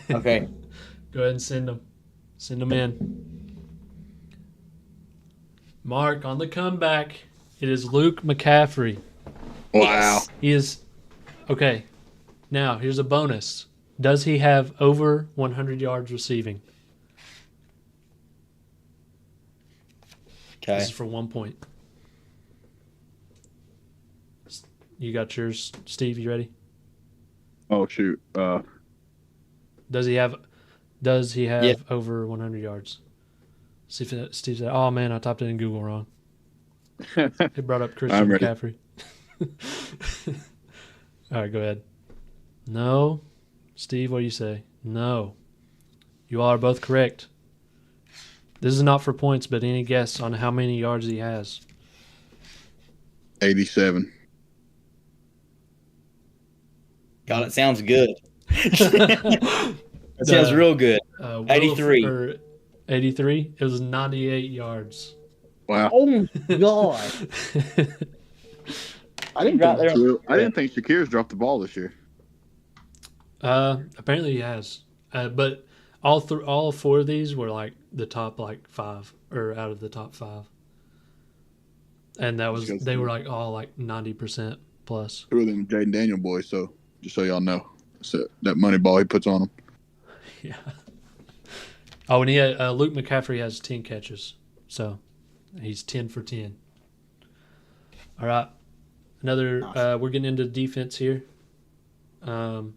[SPEAKER 1] Okay.
[SPEAKER 2] Go ahead and send them. Send them in. Mark on the comeback. It is Luke McCaffrey.
[SPEAKER 3] Wow.
[SPEAKER 2] He is okay. Now here's a bonus. Does he have over 100 yards receiving?
[SPEAKER 1] Okay.
[SPEAKER 2] This is for 1 point. You got yours, Steve. You ready?
[SPEAKER 3] Oh shoot.
[SPEAKER 2] Does he have
[SPEAKER 1] Yeah.
[SPEAKER 2] over 100 yards? Steve said, "Oh man, I typed it in Google wrong." It brought up Christian
[SPEAKER 3] I'm ready.
[SPEAKER 2] McCaffrey. All right, go ahead. No. Steve, what do you say? No. You all are both correct. This is not for points, but any guess on how many yards he has?
[SPEAKER 3] 87.
[SPEAKER 1] God, it sounds good. It sounds real good. 83.
[SPEAKER 2] 83? It was 98 yards.
[SPEAKER 3] Wow.
[SPEAKER 1] Oh my God.
[SPEAKER 3] I didn't
[SPEAKER 1] Right
[SPEAKER 3] think
[SPEAKER 1] there.
[SPEAKER 3] I didn't think Shakir's dropped the ball this year.
[SPEAKER 2] Apparently he has. But all four of these were like the top like five or out of the top five. And that was they were like all like 90% plus.
[SPEAKER 3] Two of them Jaden Daniel boys, so just so y'all know. So that money ball he puts on them.
[SPEAKER 2] Yeah. Oh, and he had, Luke McCaffrey has 10 catches, so he's 10 for 10. All right, another. We're getting into defense here. Who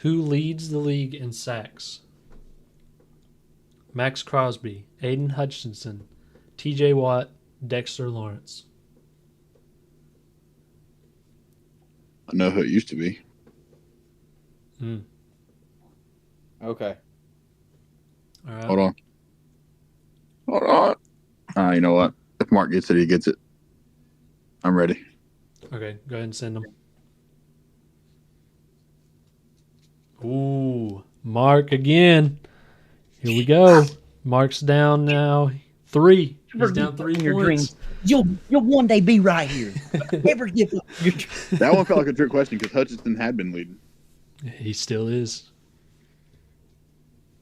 [SPEAKER 2] leads the league in sacks? Max Crosby, Aiden Hutchinson, T.J. Watt, Dexter Lawrence.
[SPEAKER 3] I know who it used to be.
[SPEAKER 1] Okay.
[SPEAKER 2] All right.
[SPEAKER 3] Hold on. You know what? If Mark gets it, he gets it. I'm ready.
[SPEAKER 2] Okay, go ahead and send them. Ooh, Mark again. Here we go. Mark's down now. 3. He's
[SPEAKER 1] Never
[SPEAKER 2] down
[SPEAKER 1] give
[SPEAKER 2] 3
[SPEAKER 1] up on your
[SPEAKER 2] points.
[SPEAKER 1] dreams. You'll one day be right here. Never give up your
[SPEAKER 3] That one felt like a trick question because Hutchinson had been leading.
[SPEAKER 2] He still is.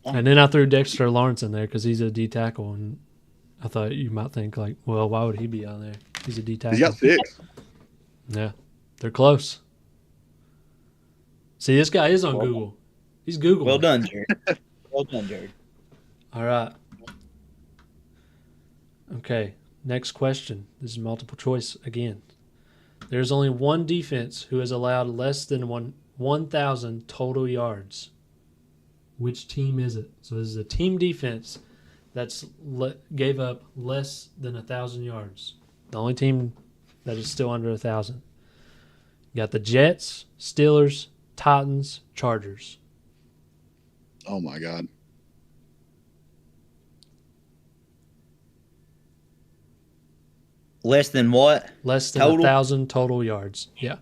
[SPEAKER 2] And then I threw Dexter Lawrence in there because he's a D tackle, and I thought you might think like, well, why would he be on there? He's a D tackle.
[SPEAKER 3] He got 6.
[SPEAKER 2] Yeah, they're close. See, this guy is on Google. He's Googling.
[SPEAKER 1] Well done, Jared. Well done, Jared.
[SPEAKER 2] All right. Okay, next question. This is multiple choice again. There's only one defense who has allowed less than 1,000 total yards. Which team is it? So this is a team defense that's gave up less than 1,000 yards. The only team that is still under 1,000. You got the Jets, Steelers, Titans, Chargers.
[SPEAKER 3] Oh my God.
[SPEAKER 1] Less than what?
[SPEAKER 2] Less than
[SPEAKER 1] Total?
[SPEAKER 2] 1,000 total yards. Yeah.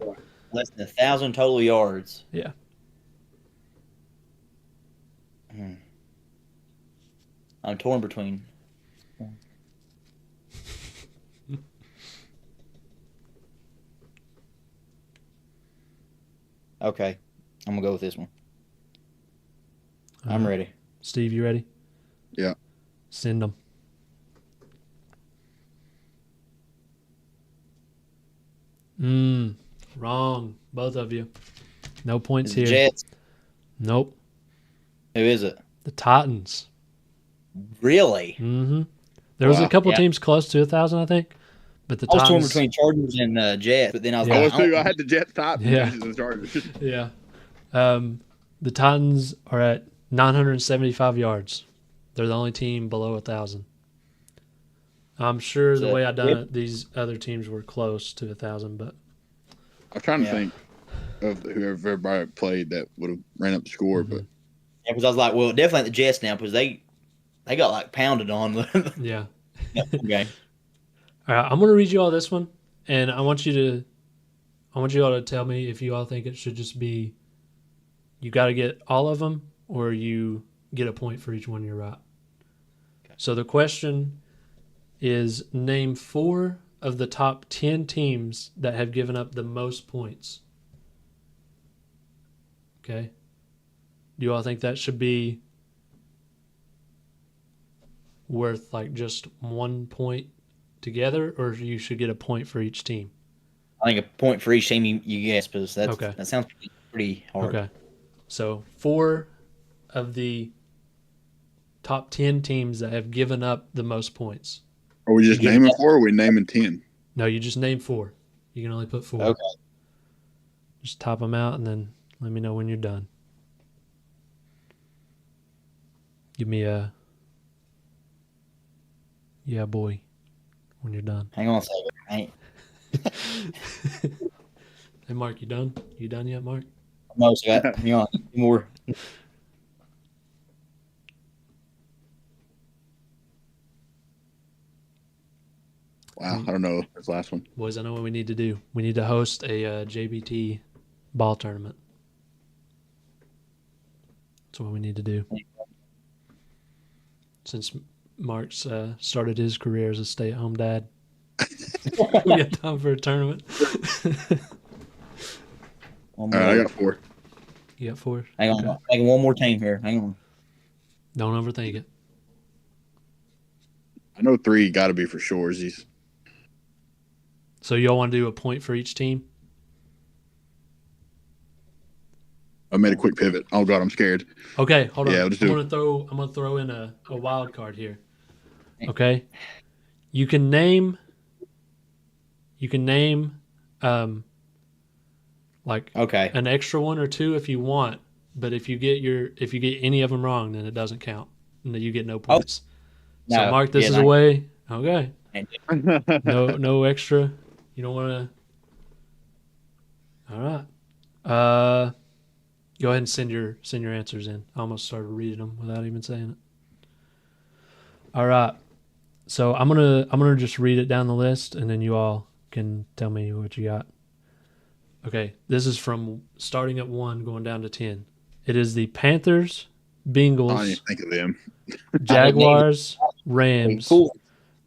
[SPEAKER 1] Less than 1,000 total yards.
[SPEAKER 2] Yeah.
[SPEAKER 1] I'm torn between. Okay, I'm gonna go with this one. I'm ready.
[SPEAKER 2] Steve, you ready?
[SPEAKER 3] Yeah.
[SPEAKER 2] Send them. Wrong. Both of you. No points
[SPEAKER 1] Is it
[SPEAKER 2] here.
[SPEAKER 1] Jets?
[SPEAKER 2] Nope.
[SPEAKER 1] Who is it?
[SPEAKER 2] The Titans.
[SPEAKER 1] Really?
[SPEAKER 2] Mm-hmm. There was a
[SPEAKER 3] Wow.
[SPEAKER 2] couple
[SPEAKER 1] Yeah.
[SPEAKER 2] teams close to 1,000, I think. But the
[SPEAKER 1] I was torn
[SPEAKER 2] Titans.
[SPEAKER 1] between Chargers and Jets, but then I was
[SPEAKER 2] Yeah.
[SPEAKER 3] I
[SPEAKER 1] like,
[SPEAKER 3] was too. I had the Jets, Titans,
[SPEAKER 2] Yeah.
[SPEAKER 3] and the Chargers.
[SPEAKER 2] Yeah. The Titans are at 975 yards. They're the only team below 1,000. I'm sure
[SPEAKER 1] Is
[SPEAKER 2] the
[SPEAKER 1] that
[SPEAKER 2] way I done
[SPEAKER 1] good?
[SPEAKER 2] it, these other teams were close to 1,000, but
[SPEAKER 3] I was trying to
[SPEAKER 1] Yeah.
[SPEAKER 3] think of whoever everybody played that would have ran up the score, but
[SPEAKER 1] yeah, because I was like, well, definitely the Jets now because they got like pounded on.
[SPEAKER 2] yeah.
[SPEAKER 1] Okay.
[SPEAKER 2] All right, I'm gonna read you all this one, and I want you all to tell me if you all think it should just be, you got to get all of them, or you get a point for each one you're right.
[SPEAKER 1] Okay.
[SPEAKER 2] So the question is, name 4 of the top 10 teams that have given up the most points. Okay. Do you all think that should be worth like just 1 point together, or you should get a point for each team?
[SPEAKER 1] I think a point for each team you guess, because
[SPEAKER 2] Okay.
[SPEAKER 1] that sounds pretty hard.
[SPEAKER 2] Okay. So 4 of the top 10 teams that have given up the most points.
[SPEAKER 3] are we just
[SPEAKER 1] Yeah.
[SPEAKER 3] naming 4 or are we naming 10?
[SPEAKER 2] No, you just name 4. You can only put 4.
[SPEAKER 1] Okay.
[SPEAKER 2] Just top them out and then let me know when you're done. Give me a yeah, boy, when you're done.
[SPEAKER 1] Hang on a second.
[SPEAKER 2] Hey, Mark, you done? You done yet, Mark?
[SPEAKER 1] No, so I got hang on. More.
[SPEAKER 3] Wow, I don't know this last one.
[SPEAKER 2] Boys, I know what we need to do. We need to host a JBT ball tournament. That's what we need to do. Since Mark's started his career as a stay-at-home dad, we got time for a tournament.
[SPEAKER 1] One
[SPEAKER 3] All right, I
[SPEAKER 1] more.
[SPEAKER 3] got 4.
[SPEAKER 2] You got 4?
[SPEAKER 1] Hang on.
[SPEAKER 2] Okay.
[SPEAKER 1] Making one more team here. Hang on.
[SPEAKER 2] Don't overthink it.
[SPEAKER 3] I know 3 got to be for Shoresies.
[SPEAKER 2] So y'all want to do a point for each team?
[SPEAKER 3] I made a quick pivot. Oh God, I'm scared.
[SPEAKER 2] Okay, hold on.
[SPEAKER 3] Yeah,
[SPEAKER 2] I'm
[SPEAKER 3] let's do
[SPEAKER 2] gonna throw in a wild card here. Okay. You can name like
[SPEAKER 1] Okay.
[SPEAKER 2] an extra one or two if you want, but if you get any of them wrong, then it doesn't count. And then you get no points. So
[SPEAKER 1] No,
[SPEAKER 2] Mark, this
[SPEAKER 1] yeah,
[SPEAKER 2] is
[SPEAKER 1] no.
[SPEAKER 2] a way. Okay.
[SPEAKER 3] I
[SPEAKER 2] No extra. You don't want to. All right. Go ahead and send your answers in. I almost started reading them without even saying it. All right. So I'm gonna just read it down the list, and then you all can tell me what you got. Okay. This is from starting at 1, going down to 10. It is the Panthers,
[SPEAKER 3] didn't
[SPEAKER 2] Bengals,
[SPEAKER 3] even think of them.
[SPEAKER 2] Jaguars, Rams,
[SPEAKER 1] Cool.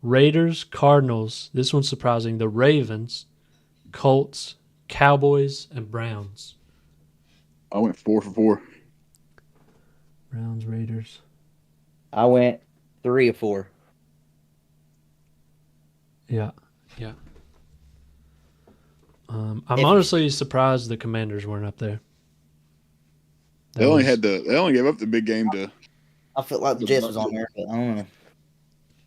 [SPEAKER 2] Raiders, Cardinals. This one's surprising. The Ravens, Colts, Cowboys, and Browns.
[SPEAKER 3] I went 4 for 4.
[SPEAKER 2] Browns, Raiders.
[SPEAKER 1] I went 3 of 4.
[SPEAKER 2] Yeah. I'm honestly surprised the Commanders weren't up there.
[SPEAKER 3] They only gave up the big game to
[SPEAKER 1] I felt like the Jets was on there, but I don't know.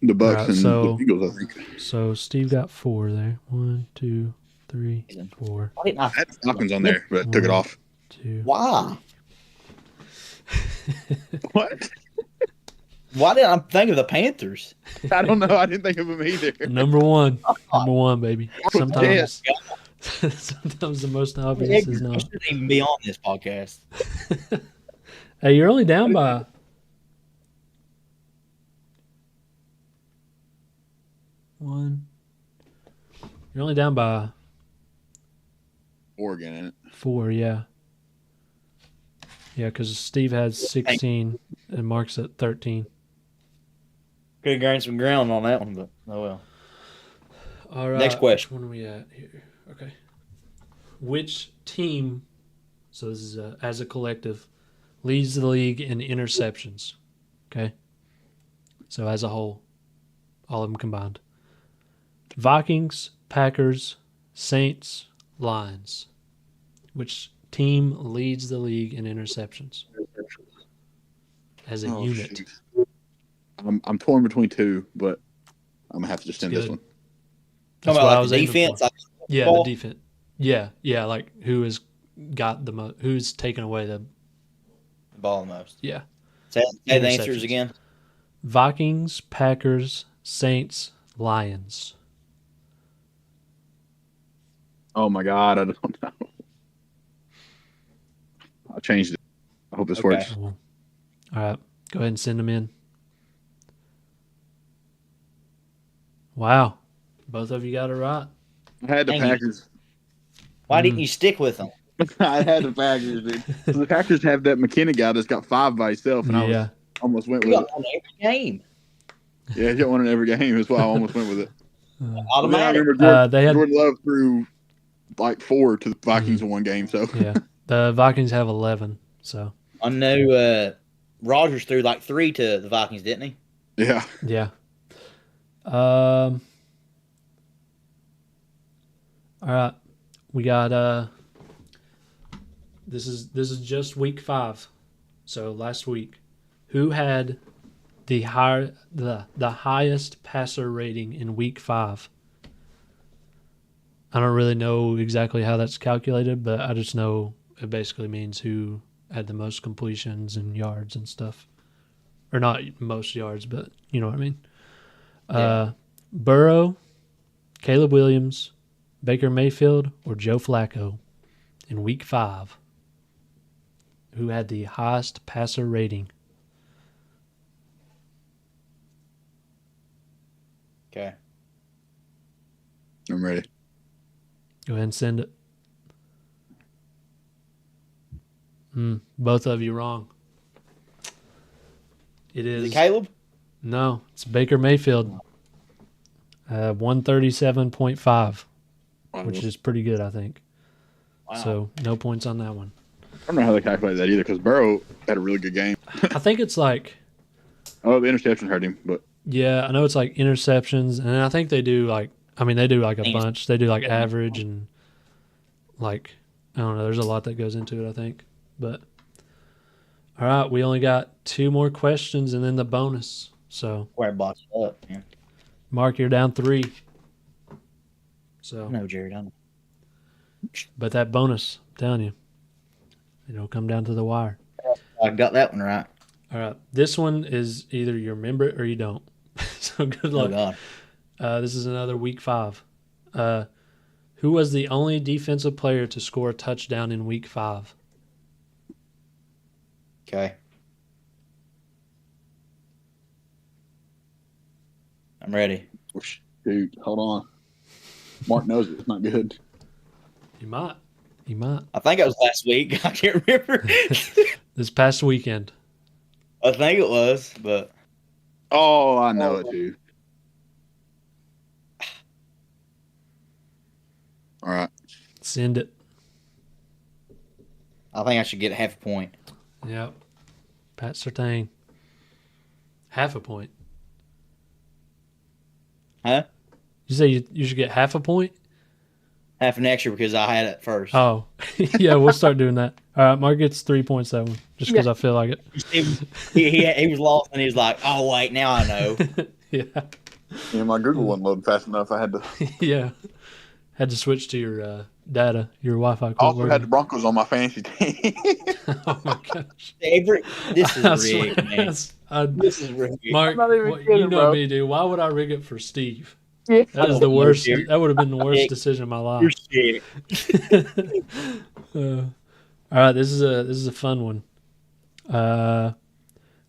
[SPEAKER 3] the Bucks
[SPEAKER 2] Right,
[SPEAKER 3] and
[SPEAKER 2] so-
[SPEAKER 3] the Eagles, I think.
[SPEAKER 2] So Steve got 4 there. 1, 2, 3, 4,
[SPEAKER 1] Why didn't I?
[SPEAKER 3] I had the Falcons on there, but took it off.
[SPEAKER 2] 2.
[SPEAKER 1] Why?
[SPEAKER 3] What?
[SPEAKER 1] Why didn't I think of the Panthers?
[SPEAKER 3] I don't know. I didn't think of them either.
[SPEAKER 2] Number one, baby.
[SPEAKER 3] Jets.
[SPEAKER 2] Sometimes the most obvious is
[SPEAKER 1] I
[SPEAKER 2] not.
[SPEAKER 1] shouldn't even be on this podcast.
[SPEAKER 2] Hey, you're only down by. One. You're only down by
[SPEAKER 3] Oregon, ain't it?
[SPEAKER 2] 4, yeah. Yeah, because Steve has 16 and Mark's at 13.
[SPEAKER 1] Could have gained some ground on that one, but oh well.
[SPEAKER 2] All right.
[SPEAKER 1] Next question.
[SPEAKER 2] Which one are we at here? Okay. Which team, so this is as a collective, leads the league in interceptions? Okay. So as a whole, all of them combined. Vikings, Packers, Saints, Lions. Which team leads the league in interceptions? As a unit.
[SPEAKER 3] Shoot. I'm torn between 2, but I'm gonna have to just send this
[SPEAKER 2] good.
[SPEAKER 3] one.
[SPEAKER 2] That's
[SPEAKER 1] Talking
[SPEAKER 2] what I
[SPEAKER 1] about
[SPEAKER 2] was
[SPEAKER 1] like
[SPEAKER 2] aiming
[SPEAKER 1] defense.
[SPEAKER 2] for. Yeah,
[SPEAKER 1] Ball?
[SPEAKER 2] the defense. Yeah, like who has got the most? Who's taken away the?
[SPEAKER 1] Ball the most.
[SPEAKER 2] Yeah.
[SPEAKER 1] Say the
[SPEAKER 2] Interceptions.
[SPEAKER 1] answers again.
[SPEAKER 2] Vikings, Packers, Saints, Lions.
[SPEAKER 3] Oh my God, I don't know. I changed it. I hope this
[SPEAKER 1] Okay.
[SPEAKER 3] works.
[SPEAKER 2] All right, go ahead and send them in. Wow, both of you got it right.
[SPEAKER 3] I had the
[SPEAKER 1] Dang it.
[SPEAKER 3] Packers.
[SPEAKER 1] Why didn't you stick with them?
[SPEAKER 3] I had the Packers, dude. So the Packers have that McKinnon guy that's got 5 by himself, and
[SPEAKER 2] Yeah,
[SPEAKER 3] I almost went
[SPEAKER 1] You
[SPEAKER 3] with
[SPEAKER 1] got
[SPEAKER 3] it.
[SPEAKER 1] on every game.
[SPEAKER 3] Yeah, he got one in every game. That's why I almost went with it. But then I
[SPEAKER 1] Automatic.
[SPEAKER 3] remember Jordan,
[SPEAKER 2] they had
[SPEAKER 3] Jordan Love threw like 4 to the Vikings in one game. So
[SPEAKER 2] yeah. The Vikings have 11. So
[SPEAKER 1] I know Rogers threw like 3 to the Vikings, didn't he?
[SPEAKER 3] yeah,
[SPEAKER 2] yeah. All right, we got This is just week 5, so last week. Who had the highest passer rating in week 5? I don't really know exactly how that's calculated, but I just know it basically means who had the most completions and yards and stuff. Or not most yards, but you know what I mean.
[SPEAKER 1] Yeah.
[SPEAKER 2] Burrow, Caleb Williams, Baker Mayfield, or Joe Flacco in week 5. Who had the highest passer rating?
[SPEAKER 1] Okay.
[SPEAKER 3] I'm ready.
[SPEAKER 2] Go ahead and send it. Both of you wrong. It
[SPEAKER 1] Is
[SPEAKER 2] is
[SPEAKER 1] it Caleb?
[SPEAKER 2] no. It's Baker Mayfield. 137.5, which is pretty good, I think.
[SPEAKER 1] Wow.
[SPEAKER 2] So no points on that one.
[SPEAKER 3] I don't know how they calculate that either because Burrow had a really good game.
[SPEAKER 2] I think it's like,
[SPEAKER 3] Oh, the interception hurt him, but
[SPEAKER 2] yeah, I know it's like interceptions, and I think they do like, they do like a bunch. They do like average and like, I don't know. There's a lot that goes into it, I think. But all right, we only got 2 more questions and then the bonus. So
[SPEAKER 1] Where it boxed up, man.
[SPEAKER 2] Mark, you're down 3. So,
[SPEAKER 1] No, Jared, I know.
[SPEAKER 2] but that bonus, I'm telling you, it'll come down to the wire.
[SPEAKER 1] I got that one right.
[SPEAKER 2] All right, this one is either you remember it or you don't. So good
[SPEAKER 1] Oh,
[SPEAKER 2] luck.
[SPEAKER 1] God.
[SPEAKER 2] This is another week 5. Who was the only defensive player to score a touchdown in week 5?
[SPEAKER 1] Okay. I'm ready.
[SPEAKER 3] dude, hold on. Mark knows it. It's not good.
[SPEAKER 2] You might. You might.
[SPEAKER 1] I think it was last week. I can't remember.
[SPEAKER 2] This past weekend.
[SPEAKER 1] I think it was, but
[SPEAKER 3] Oh, I know it, dude. All right.
[SPEAKER 2] Send it.
[SPEAKER 1] I think I should get half a point.
[SPEAKER 2] Yep. Pat Surtain. Half a point.
[SPEAKER 1] Huh?
[SPEAKER 2] You say you should get half a point?
[SPEAKER 1] Half an extra because I had it first.
[SPEAKER 2] Oh, yeah, we'll start doing that. All right, Mark gets 3 points that one, just because I feel like it.
[SPEAKER 1] He was lost and he was like, "Oh wait, now I know."
[SPEAKER 2] Yeah,
[SPEAKER 3] Yeah, my Google wasn't loading fast enough. I had to.
[SPEAKER 2] yeah. Had to switch to your data, your Wi-Fi.
[SPEAKER 3] I also had the Broncos on my fantasy team.
[SPEAKER 2] Oh my gosh!
[SPEAKER 1] This
[SPEAKER 2] I
[SPEAKER 1] is rigged,
[SPEAKER 2] swear,
[SPEAKER 1] man. This is rigged.
[SPEAKER 2] Mark,
[SPEAKER 3] I'm not even
[SPEAKER 2] you
[SPEAKER 3] kidding,
[SPEAKER 2] know
[SPEAKER 3] bro.
[SPEAKER 2] me, dude. Why would I rig it for Steve?
[SPEAKER 3] Yeah.
[SPEAKER 2] That is the worst. That would have been the worst decision of my
[SPEAKER 1] You're
[SPEAKER 2] life.
[SPEAKER 1] sick.
[SPEAKER 2] All right, this is a fun one.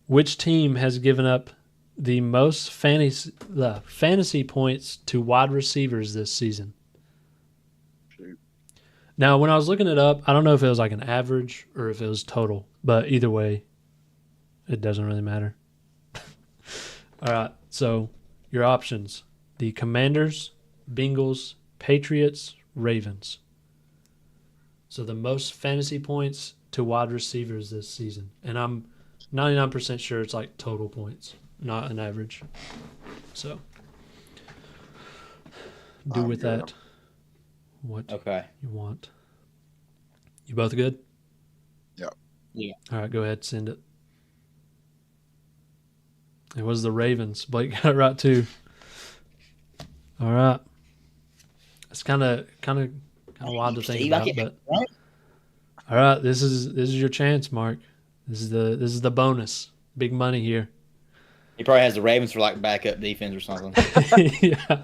[SPEAKER 2] Which team has given up the most fantasy points to wide receivers this season?
[SPEAKER 3] Shoot.
[SPEAKER 2] Now, when I was looking it up, I don't know if it was like an average or if it was total, but either way, it doesn't really matter. All right, so your options: the Commanders, Bengals, Patriots, Ravens. So the most fantasy points to wide receivers this season. And I'm 99% sure it's like total points, not an average. So do with that what
[SPEAKER 1] Okay.
[SPEAKER 2] you want. You both good?
[SPEAKER 3] Yep.
[SPEAKER 1] Yeah.
[SPEAKER 2] All right, go ahead, send it. It was the Ravens. Blake got it right too. All right. It's kind of wild to think
[SPEAKER 1] Steve, I
[SPEAKER 2] about,
[SPEAKER 1] get
[SPEAKER 2] but
[SPEAKER 1] right.
[SPEAKER 2] all right, this is your chance, Mark. This is the bonus. Big money here.
[SPEAKER 1] He probably has the Ravens for like backup defense or something.
[SPEAKER 2] Yeah.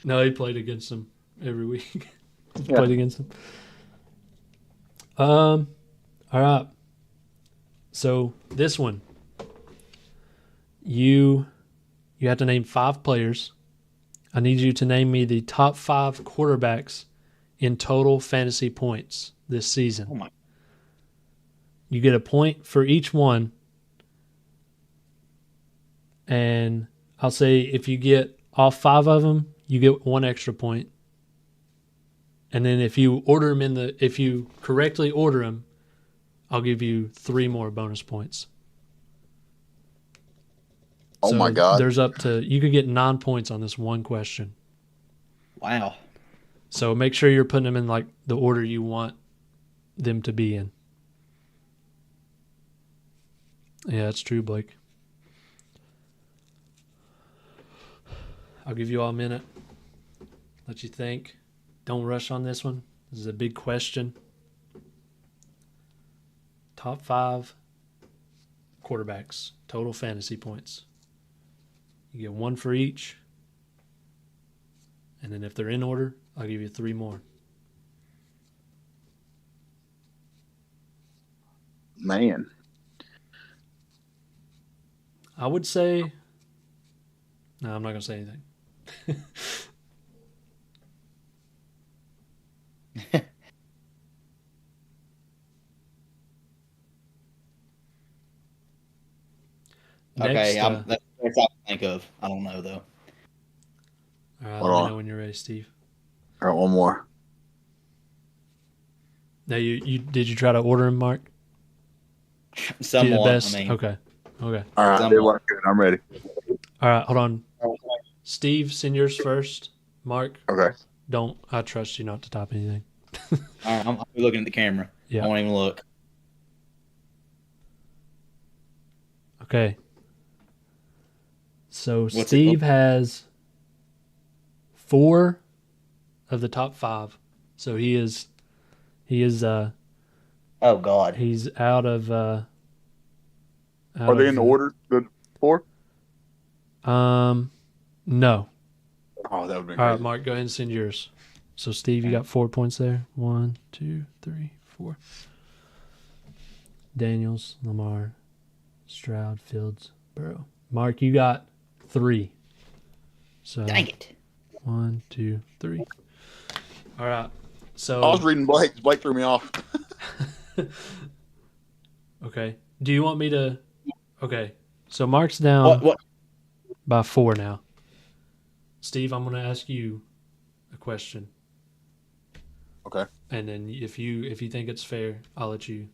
[SPEAKER 2] No, he played against them every week.
[SPEAKER 3] Yeah.
[SPEAKER 2] Played against them. All right. So this one, you have to name 5 players. I need you to name me the top 5 quarterbacks in total fantasy points this season.
[SPEAKER 1] Oh my!
[SPEAKER 2] You get a point for each one. And I'll say if you get all 5 of them, you get 1 extra point. And then if you correctly order them, I'll give you 3 more bonus points.
[SPEAKER 3] Oh my God.
[SPEAKER 2] You could get 9 points on this one question.
[SPEAKER 1] Wow.
[SPEAKER 2] So make sure you're putting them in like the order you want them to be in. Yeah, that's true, Blake. I'll give you all a minute. Let you think. Don't rush on this one. This is a big question. Top 5 quarterbacks, total fantasy points. You get 1 for each. And then if they're in order, I'll give you 3 more.
[SPEAKER 3] Man.
[SPEAKER 2] I would say... No, I'm not going to say anything.
[SPEAKER 1] Okay,
[SPEAKER 2] Next,
[SPEAKER 1] that's all I think of. I don't know though.
[SPEAKER 2] all right,
[SPEAKER 3] Hold
[SPEAKER 2] let me
[SPEAKER 3] on.
[SPEAKER 2] know when you're ready, Steve.
[SPEAKER 3] All right, one more.
[SPEAKER 2] Now, did you try to order them, Mark? Do the
[SPEAKER 1] Somewhat.
[SPEAKER 2] best.
[SPEAKER 1] I mean,
[SPEAKER 2] Okay.
[SPEAKER 3] All right, I
[SPEAKER 1] Somewhat.
[SPEAKER 3] did what I could. I'm ready.
[SPEAKER 2] All right, hold on. Steve, send yours first. Mark,
[SPEAKER 3] Okay.
[SPEAKER 2] I trust you not to type anything.
[SPEAKER 1] all right, I'm looking at the camera.
[SPEAKER 2] Yeah.
[SPEAKER 1] I won't even look.
[SPEAKER 2] Okay. So
[SPEAKER 1] What's it
[SPEAKER 2] Steve
[SPEAKER 1] called?
[SPEAKER 2] has 4 of the top 5. So he is
[SPEAKER 1] Oh God.
[SPEAKER 2] he's out of
[SPEAKER 3] Are they in the order? The 4?
[SPEAKER 2] No.
[SPEAKER 3] Oh, that would be
[SPEAKER 2] All right,
[SPEAKER 3] crazy.
[SPEAKER 2] Mark, go ahead and send yours. So Steve, you got 4 points there. 1, 2, 3, 4. Daniels, Lamar, Stroud, Fields, Burrow. Mark, you got 3. So
[SPEAKER 1] Dang it.
[SPEAKER 2] 1, 2, 3. All right. So
[SPEAKER 3] I was reading Blake. Blake threw me off.
[SPEAKER 2] okay. Do you want me to? Okay. So Mark's down
[SPEAKER 1] What?
[SPEAKER 2] by 4 now. Steve, I'm going to ask you a question.
[SPEAKER 3] Okay.
[SPEAKER 2] And then if you think it's fair, I'll let you.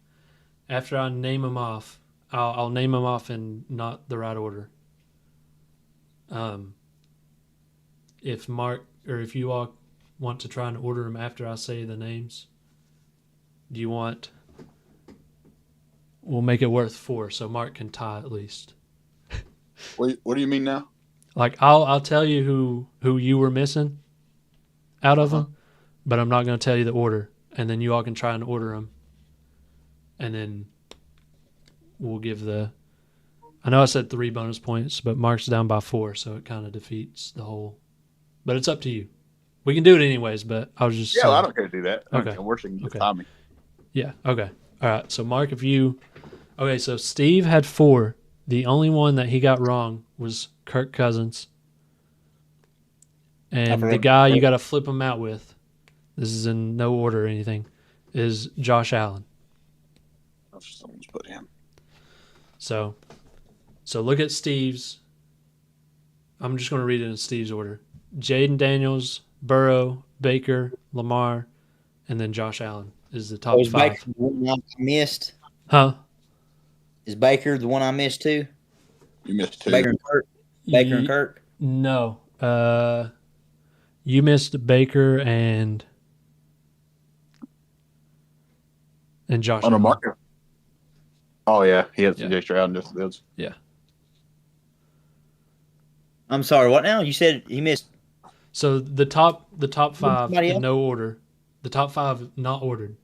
[SPEAKER 2] After I name them off, I'll name them off in not the right order. If Mark or if you all want to try and order them after I say the names, do you want? We'll make it worth 4, so Mark can tie at least.
[SPEAKER 3] What do you mean now?
[SPEAKER 2] Like I'll tell you who you were missing out of them, but I'm not going to tell you the order, and then you all can try and order them, and then we'll give the. I know I said 3 bonus points, but Mark's down by 4, so it kind of defeats the whole. But it's up to you. We can do it anyways, but I was just.
[SPEAKER 3] Yeah, well, I don't care to do that.
[SPEAKER 2] Okay.
[SPEAKER 3] Worse, you can just
[SPEAKER 2] Okay.
[SPEAKER 3] tie me.
[SPEAKER 2] Yeah. Okay. All right. So Mark, if you. Okay, so Steve had 4. The only one that he got wrong was Kirk Cousins. And the guy you got to flip him out with, this is in no order or anything, is Josh Allen.
[SPEAKER 3] Someone's put him.
[SPEAKER 2] So look at Steve's. I'm just going to read it in Steve's order. Jaden Daniels, Burrow, Baker, Lamar, and then Josh Allen is the top 5.
[SPEAKER 1] Baker the one I missed?
[SPEAKER 2] Huh?
[SPEAKER 1] Is Baker the one I missed too?
[SPEAKER 3] You missed 2.
[SPEAKER 1] Baker and Kirk? Baker and Kirk?
[SPEAKER 2] No. You missed Baker and Josh
[SPEAKER 3] Oh, no,
[SPEAKER 2] Allen.
[SPEAKER 3] Mark. Oh, yeah. He has
[SPEAKER 2] Yeah.
[SPEAKER 3] Jake Stroud and Justin Fields.
[SPEAKER 2] Yeah.
[SPEAKER 1] I'm sorry, what now? You said he missed.
[SPEAKER 2] So the top 5
[SPEAKER 1] Somebody
[SPEAKER 2] in
[SPEAKER 1] else?
[SPEAKER 2] no order. The top 5 not ordered.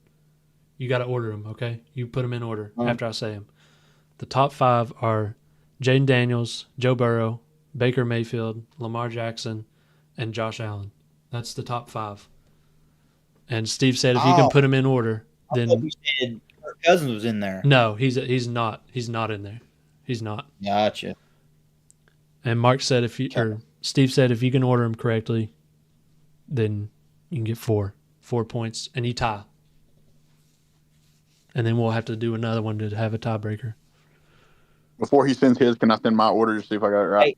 [SPEAKER 2] You got to order them, okay? You put them in order after I say them. The top 5 are Jaden Daniels, Joe Burrow, Baker Mayfield, Lamar Jackson, and Josh Allen. That's the top 5. And Steve said if you can put them in order,
[SPEAKER 1] I thought
[SPEAKER 2] then
[SPEAKER 1] you said Kirk Cousins was in there.
[SPEAKER 2] no, he's not. He's not in there. He's not.
[SPEAKER 1] Gotcha.
[SPEAKER 2] And Mark said Steve said if you can order them correctly, then you can get 4 points, and you tie. And then we'll have to do another one to have a tiebreaker.
[SPEAKER 3] Before he sends his, can I send my order to see if I got it right?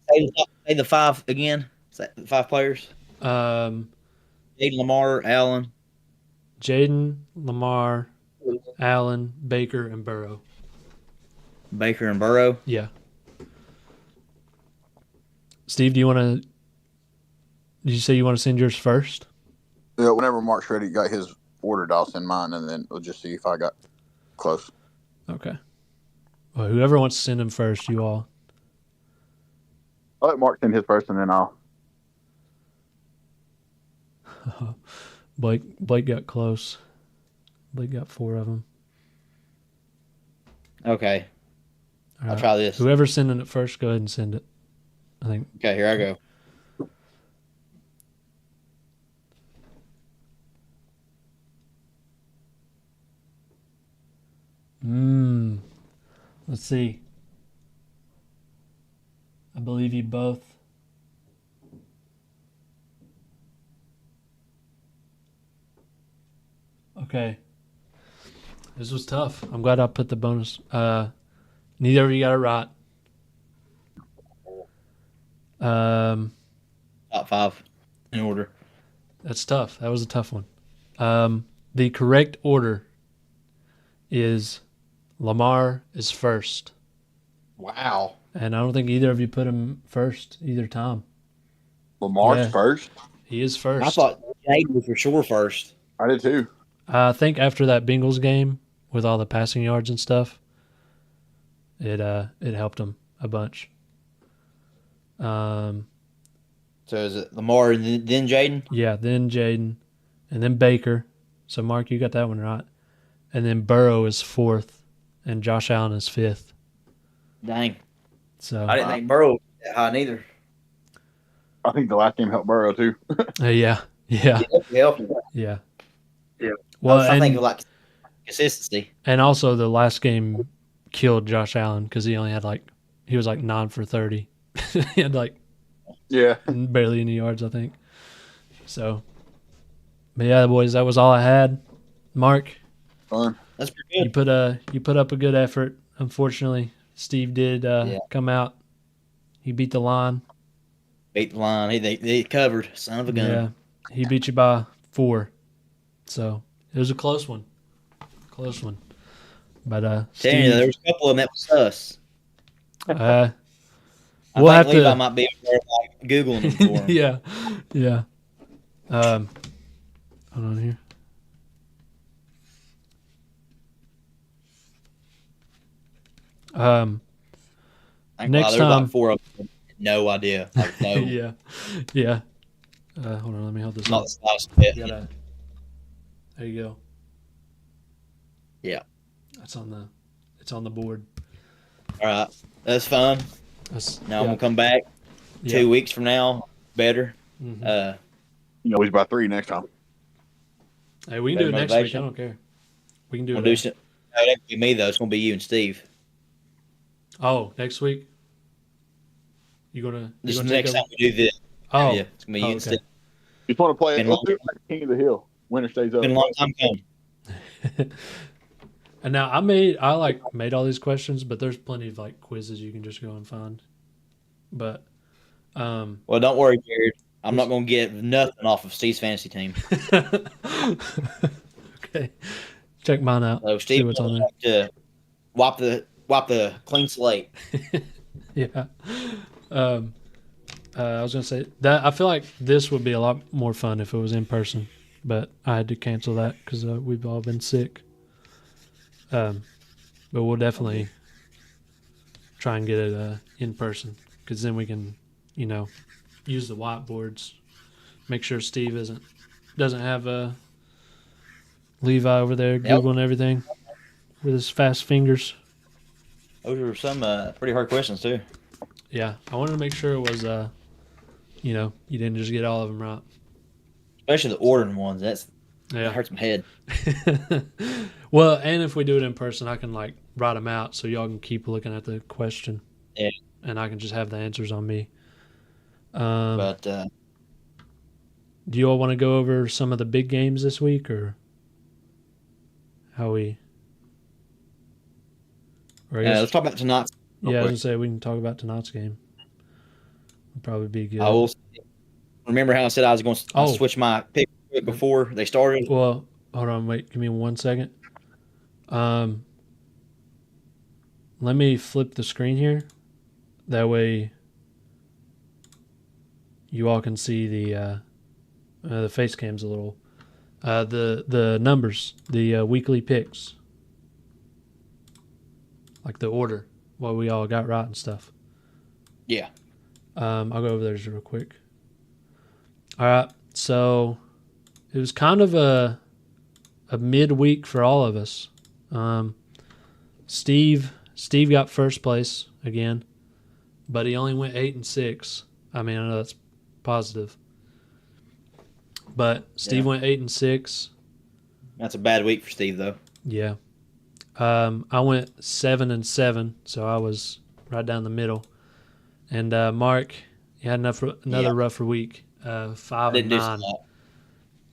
[SPEAKER 1] Say the 5 again. Say the 5 players. Jaden, Lamar, Allen.
[SPEAKER 2] Jaden, Lamar, Allen, Baker, and Burrow.
[SPEAKER 1] Baker and Burrow.
[SPEAKER 2] Yeah. Steve, did you say you want to send yours first?
[SPEAKER 3] Yeah, whenever Mark's ready, got his ordered, I'll send mine, and then we'll just see if I got close.
[SPEAKER 2] Okay. Well, whoever wants to send him first, you all.
[SPEAKER 3] I'll let Mark send his first, and then I'll.
[SPEAKER 2] Blake got close. Blake got 4 of them.
[SPEAKER 1] Okay.
[SPEAKER 2] All
[SPEAKER 1] I'll
[SPEAKER 2] right.
[SPEAKER 1] try this.
[SPEAKER 2] Whoever's sending it first, go ahead and send it. I think.
[SPEAKER 1] Okay, here I go.
[SPEAKER 2] Let's see. I believe you both. Okay. This was tough. I'm glad I put the bonus. Neither of you got it right.
[SPEAKER 1] Top 5 in order.
[SPEAKER 2] That's tough. That was a tough one. The correct order is Lamar is first.
[SPEAKER 3] Wow.
[SPEAKER 2] And I don't think either of you put him first either time.
[SPEAKER 3] Lamar's
[SPEAKER 2] Yeah.
[SPEAKER 3] first?
[SPEAKER 2] He is first.
[SPEAKER 1] I thought Jaden was for sure first.
[SPEAKER 3] I did too.
[SPEAKER 2] I think after that Bengals game with all the passing yards and stuff, it helped him a bunch.
[SPEAKER 1] So is it Lamar and then Jaden?
[SPEAKER 2] Yeah, then Jaden, and then Baker. So Mark, you got that one right. And then Burrow is 4th, and Josh Allen is 5th.
[SPEAKER 1] Dang.
[SPEAKER 2] So
[SPEAKER 1] I didn't think Burrow was that high neither.
[SPEAKER 3] I think the last game helped Burrow too.
[SPEAKER 2] yeah.
[SPEAKER 1] Yeah.
[SPEAKER 2] Yeah.
[SPEAKER 1] Yeah.
[SPEAKER 2] Well,
[SPEAKER 1] I think
[SPEAKER 2] and,
[SPEAKER 1] like consistency.
[SPEAKER 2] and also the last game killed Josh Allen because he only had he was 9 for 30. He had
[SPEAKER 3] Yeah.
[SPEAKER 2] barely any yards, I think. So, but yeah, boys, that was all I had. Mark,
[SPEAKER 3] Fun.
[SPEAKER 1] That's pretty
[SPEAKER 2] you
[SPEAKER 1] good.
[SPEAKER 2] put up a good effort. Unfortunately, Steve did come out. He beat the line.
[SPEAKER 1] Beat the line. They covered. Son of a gun.
[SPEAKER 2] Yeah, he beat you by 4. So it was a close one. But
[SPEAKER 1] Telling you,
[SPEAKER 2] Steve,
[SPEAKER 1] there was a couple of them that was sus.
[SPEAKER 2] uh,
[SPEAKER 1] I
[SPEAKER 2] we'll
[SPEAKER 1] think
[SPEAKER 2] have
[SPEAKER 1] Levi
[SPEAKER 2] to.
[SPEAKER 1] might be over there, like, Googling them for him.
[SPEAKER 2] Yeah. Hold on here.
[SPEAKER 1] I think,
[SPEAKER 2] Next
[SPEAKER 1] there's
[SPEAKER 2] time-
[SPEAKER 1] like 4 of them. No idea. Like, no,
[SPEAKER 2] Yeah. Hold on, let me hold this
[SPEAKER 1] not
[SPEAKER 2] up.
[SPEAKER 1] the slightest bit.
[SPEAKER 2] You gotta- There you go.
[SPEAKER 1] Yeah.
[SPEAKER 2] It's on the board.
[SPEAKER 1] All right, that's fun. Now I'm gonna come back 2 weeks from now, better.
[SPEAKER 2] Mhm.
[SPEAKER 3] You know, he's about 3 next time.
[SPEAKER 2] Hey, we can do it
[SPEAKER 1] better
[SPEAKER 2] next week. I
[SPEAKER 1] motivation.
[SPEAKER 2] don't care. We can do
[SPEAKER 1] We'll
[SPEAKER 2] it.
[SPEAKER 1] do some. No, it ain't gonna be me though. It's gonna be you and Steve.
[SPEAKER 2] Oh, next week. You gonna
[SPEAKER 1] This is
[SPEAKER 2] take
[SPEAKER 1] the next
[SPEAKER 2] over?
[SPEAKER 1] time we do this.
[SPEAKER 2] Oh,
[SPEAKER 1] Yeah, it's gonna be you and
[SPEAKER 2] okay.
[SPEAKER 1] Steve.
[SPEAKER 3] You just want to play it?
[SPEAKER 1] Been
[SPEAKER 3] Let's
[SPEAKER 1] long-
[SPEAKER 3] do it like King of the Hill. Winner stays up.
[SPEAKER 1] Been a long time coming.
[SPEAKER 2] And now I made all these questions, but there's plenty of like quizzes you can just go and find. But
[SPEAKER 1] Well, don't worry, Jared. I'm not gonna get nothing off of Steve's fantasy team.
[SPEAKER 2] okay, check mine out.
[SPEAKER 1] So
[SPEAKER 2] See
[SPEAKER 1] Steve
[SPEAKER 2] what's on
[SPEAKER 1] will have to wipe the clean slate.
[SPEAKER 2] there. Yeah. I was gonna say that I feel like this would be a lot more fun if it was in person, but I had to cancel that because we've all been sick. But we'll definitely try and get it in person because then we can, use the whiteboards. Make sure Steve doesn't have Levi over there googling everything with his fast fingers.
[SPEAKER 1] Those are some pretty hard questions too.
[SPEAKER 2] Yeah, I wanted to make sure it was you didn't just get all of them right.
[SPEAKER 1] Especially the ordering ones. That
[SPEAKER 2] Yeah.
[SPEAKER 1] hurts my head.
[SPEAKER 2] Well, and if we do it in person, I can like write them out so y'all can keep looking at the question.
[SPEAKER 1] Yeah.
[SPEAKER 2] And I can just have the answers on me.
[SPEAKER 1] But
[SPEAKER 2] Do you all want to go over some of the big games this week, or how we? Or I guess,
[SPEAKER 1] let's talk about tonight's.
[SPEAKER 2] yeah, I was gonna say we can talk about tonight's game. Would probably be good.
[SPEAKER 1] I will. Remember how I said I was going to
[SPEAKER 2] Oh.
[SPEAKER 1] switch my pick before they started?
[SPEAKER 2] Well, hold on, wait, give me 1 second. Let me flip the screen here. That way you all can see the face cam's a little the numbers, the weekly picks. Like the order, what we all got right and stuff.
[SPEAKER 1] Yeah.
[SPEAKER 2] I'll go over those real quick. All right, so it was kind of a midweek for all of us. Steve got first place again, but he only went 8-6. I mean, I know that's positive, but Steve went 8-6.
[SPEAKER 1] That's a bad week for Steve, though.
[SPEAKER 2] Yeah. I went 7-7, so I was right down the middle. And Mark, you had another rougher week. 5-9.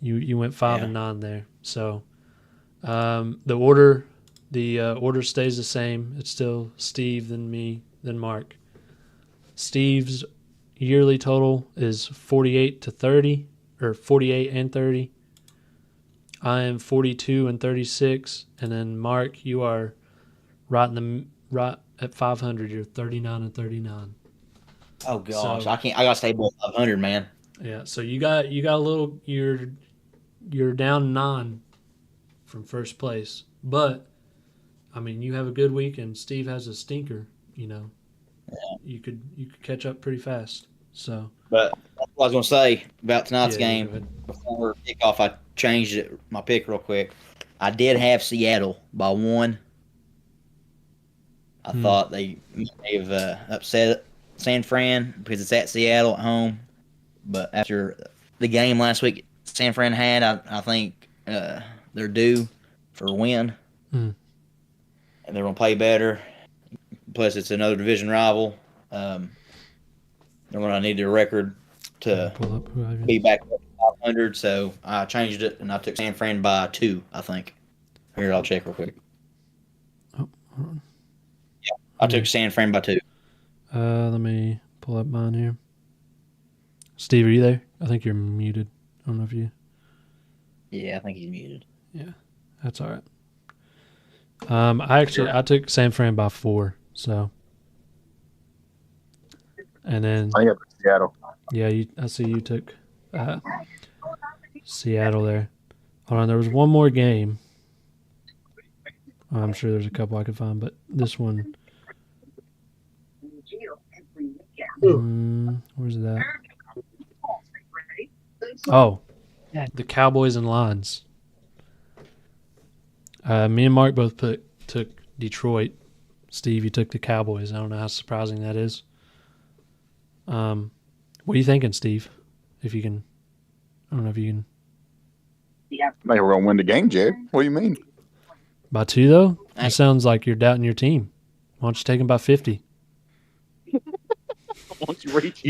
[SPEAKER 2] You went 5-9 there. So the order stays the same. It's still Steve, then me, then Mark. Steve's yearly total is 48-30, or 48 and 30. I am 42 and 36, and then Mark, you are right at 500. You're 39 and 39.
[SPEAKER 1] Oh gosh,
[SPEAKER 2] So-
[SPEAKER 1] I can't. I gotta stay below 500, man.
[SPEAKER 2] Yeah, so you got a little. You're down 9 from first place, but I mean you have a good week, and Steve has a stinker. You could catch up pretty fast. So
[SPEAKER 1] But that's what I was gonna say about tonight's
[SPEAKER 2] Yeah,
[SPEAKER 1] game.
[SPEAKER 2] go ahead.
[SPEAKER 1] Before kickoff, I changed my pick real quick. I did have Seattle by 1. I thought they may have upset San Fran because it's at Seattle at home. But after the game last week San Fran had, I think they're due for a win.
[SPEAKER 2] Hmm.
[SPEAKER 1] And they're going to play better. Plus, it's another division rival. They're going to need their record to
[SPEAKER 2] pull up who I
[SPEAKER 1] be back up to 500. So I changed it, and I took San Fran by 2, I think. Here, I'll check real quick.
[SPEAKER 2] Oh, hold on.
[SPEAKER 1] I took San Fran by 2.
[SPEAKER 2] Let me pull up mine here. Steve, are you there? I think you're muted. I don't know if you.
[SPEAKER 1] Yeah, I think he's muted.
[SPEAKER 2] That's all right. I took San Fran by 4, so. And then
[SPEAKER 3] I got Seattle.
[SPEAKER 2] yeah, I see you took Seattle there. Hold on, there was one more game. I'm sure there's a couple I could find, but this one. Where's that? Oh, the Cowboys and Lions. Me and Mark both took Detroit. Steve, you took the Cowboys. I don't know how surprising that is. What are you thinking, Steve? If you can, I don't know if you can.
[SPEAKER 3] I think we're gonna win the game, Jared. What do you mean?
[SPEAKER 2] By 2 though? That sounds like you're doubting your team. Why don't you take them by 50?
[SPEAKER 3] Once you reach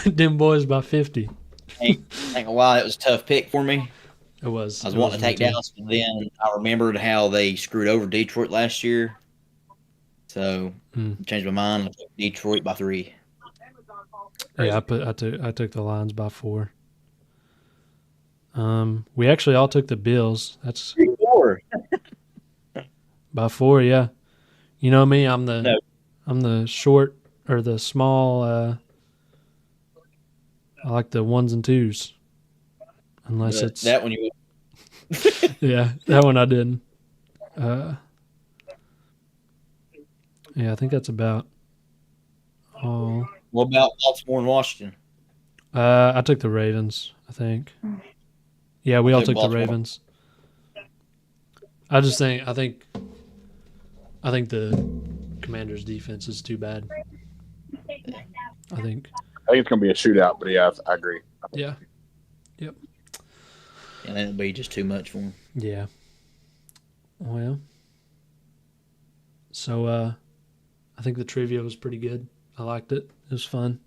[SPEAKER 2] Them boys by 50.
[SPEAKER 1] Ain't a while. It was a tough pick for me.
[SPEAKER 2] It was.
[SPEAKER 1] I was wanting to take Dallas, but then I remembered how they screwed over Detroit last year. So changed my mind. I took Detroit by 3.
[SPEAKER 2] Yeah, I took the Lions by 4. We actually all took the Bills. That's
[SPEAKER 1] 4.
[SPEAKER 2] by 4, yeah. You know me, I'm the short or the small. I like the 1s and 2s, unless it's
[SPEAKER 1] that one you.
[SPEAKER 2] yeah, that one I didn't. Yeah, I think that's about all.
[SPEAKER 1] What about Baltimore and Washington?
[SPEAKER 2] I took the Ravens, I think. Yeah, we all took the Ravens. I think the Commanders' defense is too bad. I think
[SPEAKER 3] it's gonna be a shootout, but yeah, I agree.
[SPEAKER 2] Yeah. Yep.
[SPEAKER 1] And that'd be just too much for him.
[SPEAKER 2] Yeah. Well. So I think the trivia was pretty good. I liked it. It was fun.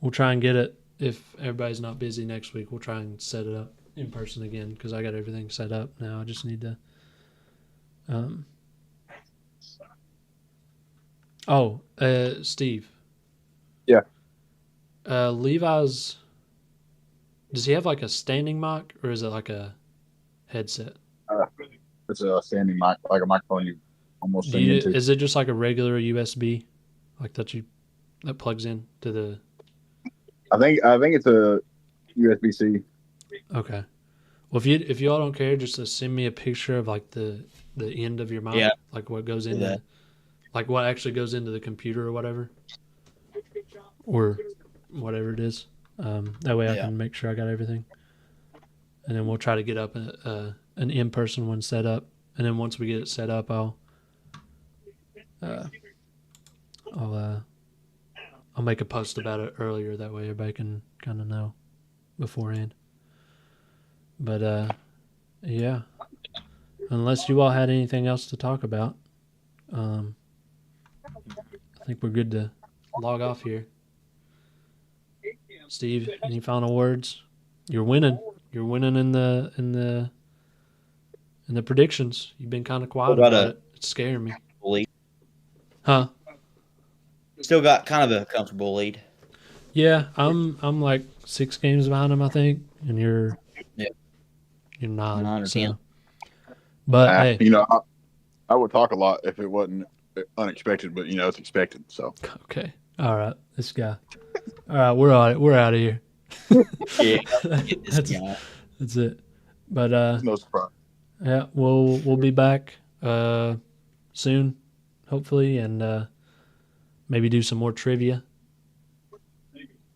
[SPEAKER 2] We'll try and get it if everybody's not busy next week. We'll try and set it up in person again because I got everything set up now. I just need to. Steve.
[SPEAKER 3] Yeah.
[SPEAKER 2] Levi's. Does he have like a standing mic or is it like a headset?
[SPEAKER 3] It's a standing mic, like a microphone you almost sing into.
[SPEAKER 2] Is it just like a regular USB, like that plugs in to the?
[SPEAKER 3] I think it's a USB-C.
[SPEAKER 2] Okay. Well, if y'all don't care, just to send me a picture of like the end of your mic, like what goes into, like what actually goes into the computer or whatever, or whatever it is. That way I can make sure I got everything, and then we'll try to get up an in-person one set up, and then once we get it set up, I'll make a post about it earlier. That way everybody can kind of know beforehand. But yeah, unless you all had anything else to talk about, I think we're good to log off here. Steve, any final words? You're winning. You're winning in the predictions. You've been kind of quiet about it. It's scaring me.
[SPEAKER 1] Lead?
[SPEAKER 2] Huh?
[SPEAKER 1] Still got kind of a comfortable lead.
[SPEAKER 2] Yeah, I'm like 6 games behind him, I think, and you're 9
[SPEAKER 1] or 10.
[SPEAKER 2] But hey,
[SPEAKER 3] I would talk a lot if it wasn't unexpected, but it's expected. So
[SPEAKER 2] okay, all right, this guy. All right, we're out of here.
[SPEAKER 1] Yeah,
[SPEAKER 2] that's it. But
[SPEAKER 3] no surprise.
[SPEAKER 2] Yeah, we'll be back soon, hopefully, and maybe do some more trivia.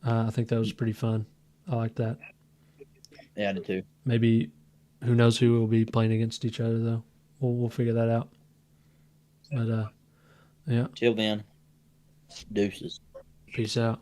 [SPEAKER 2] I think that was pretty fun. I like that.
[SPEAKER 1] Yeah, I did too.
[SPEAKER 2] Maybe, who knows who will be playing against each other though. We'll figure that out. But yeah.
[SPEAKER 1] Till then, deuces.
[SPEAKER 2] Peace out.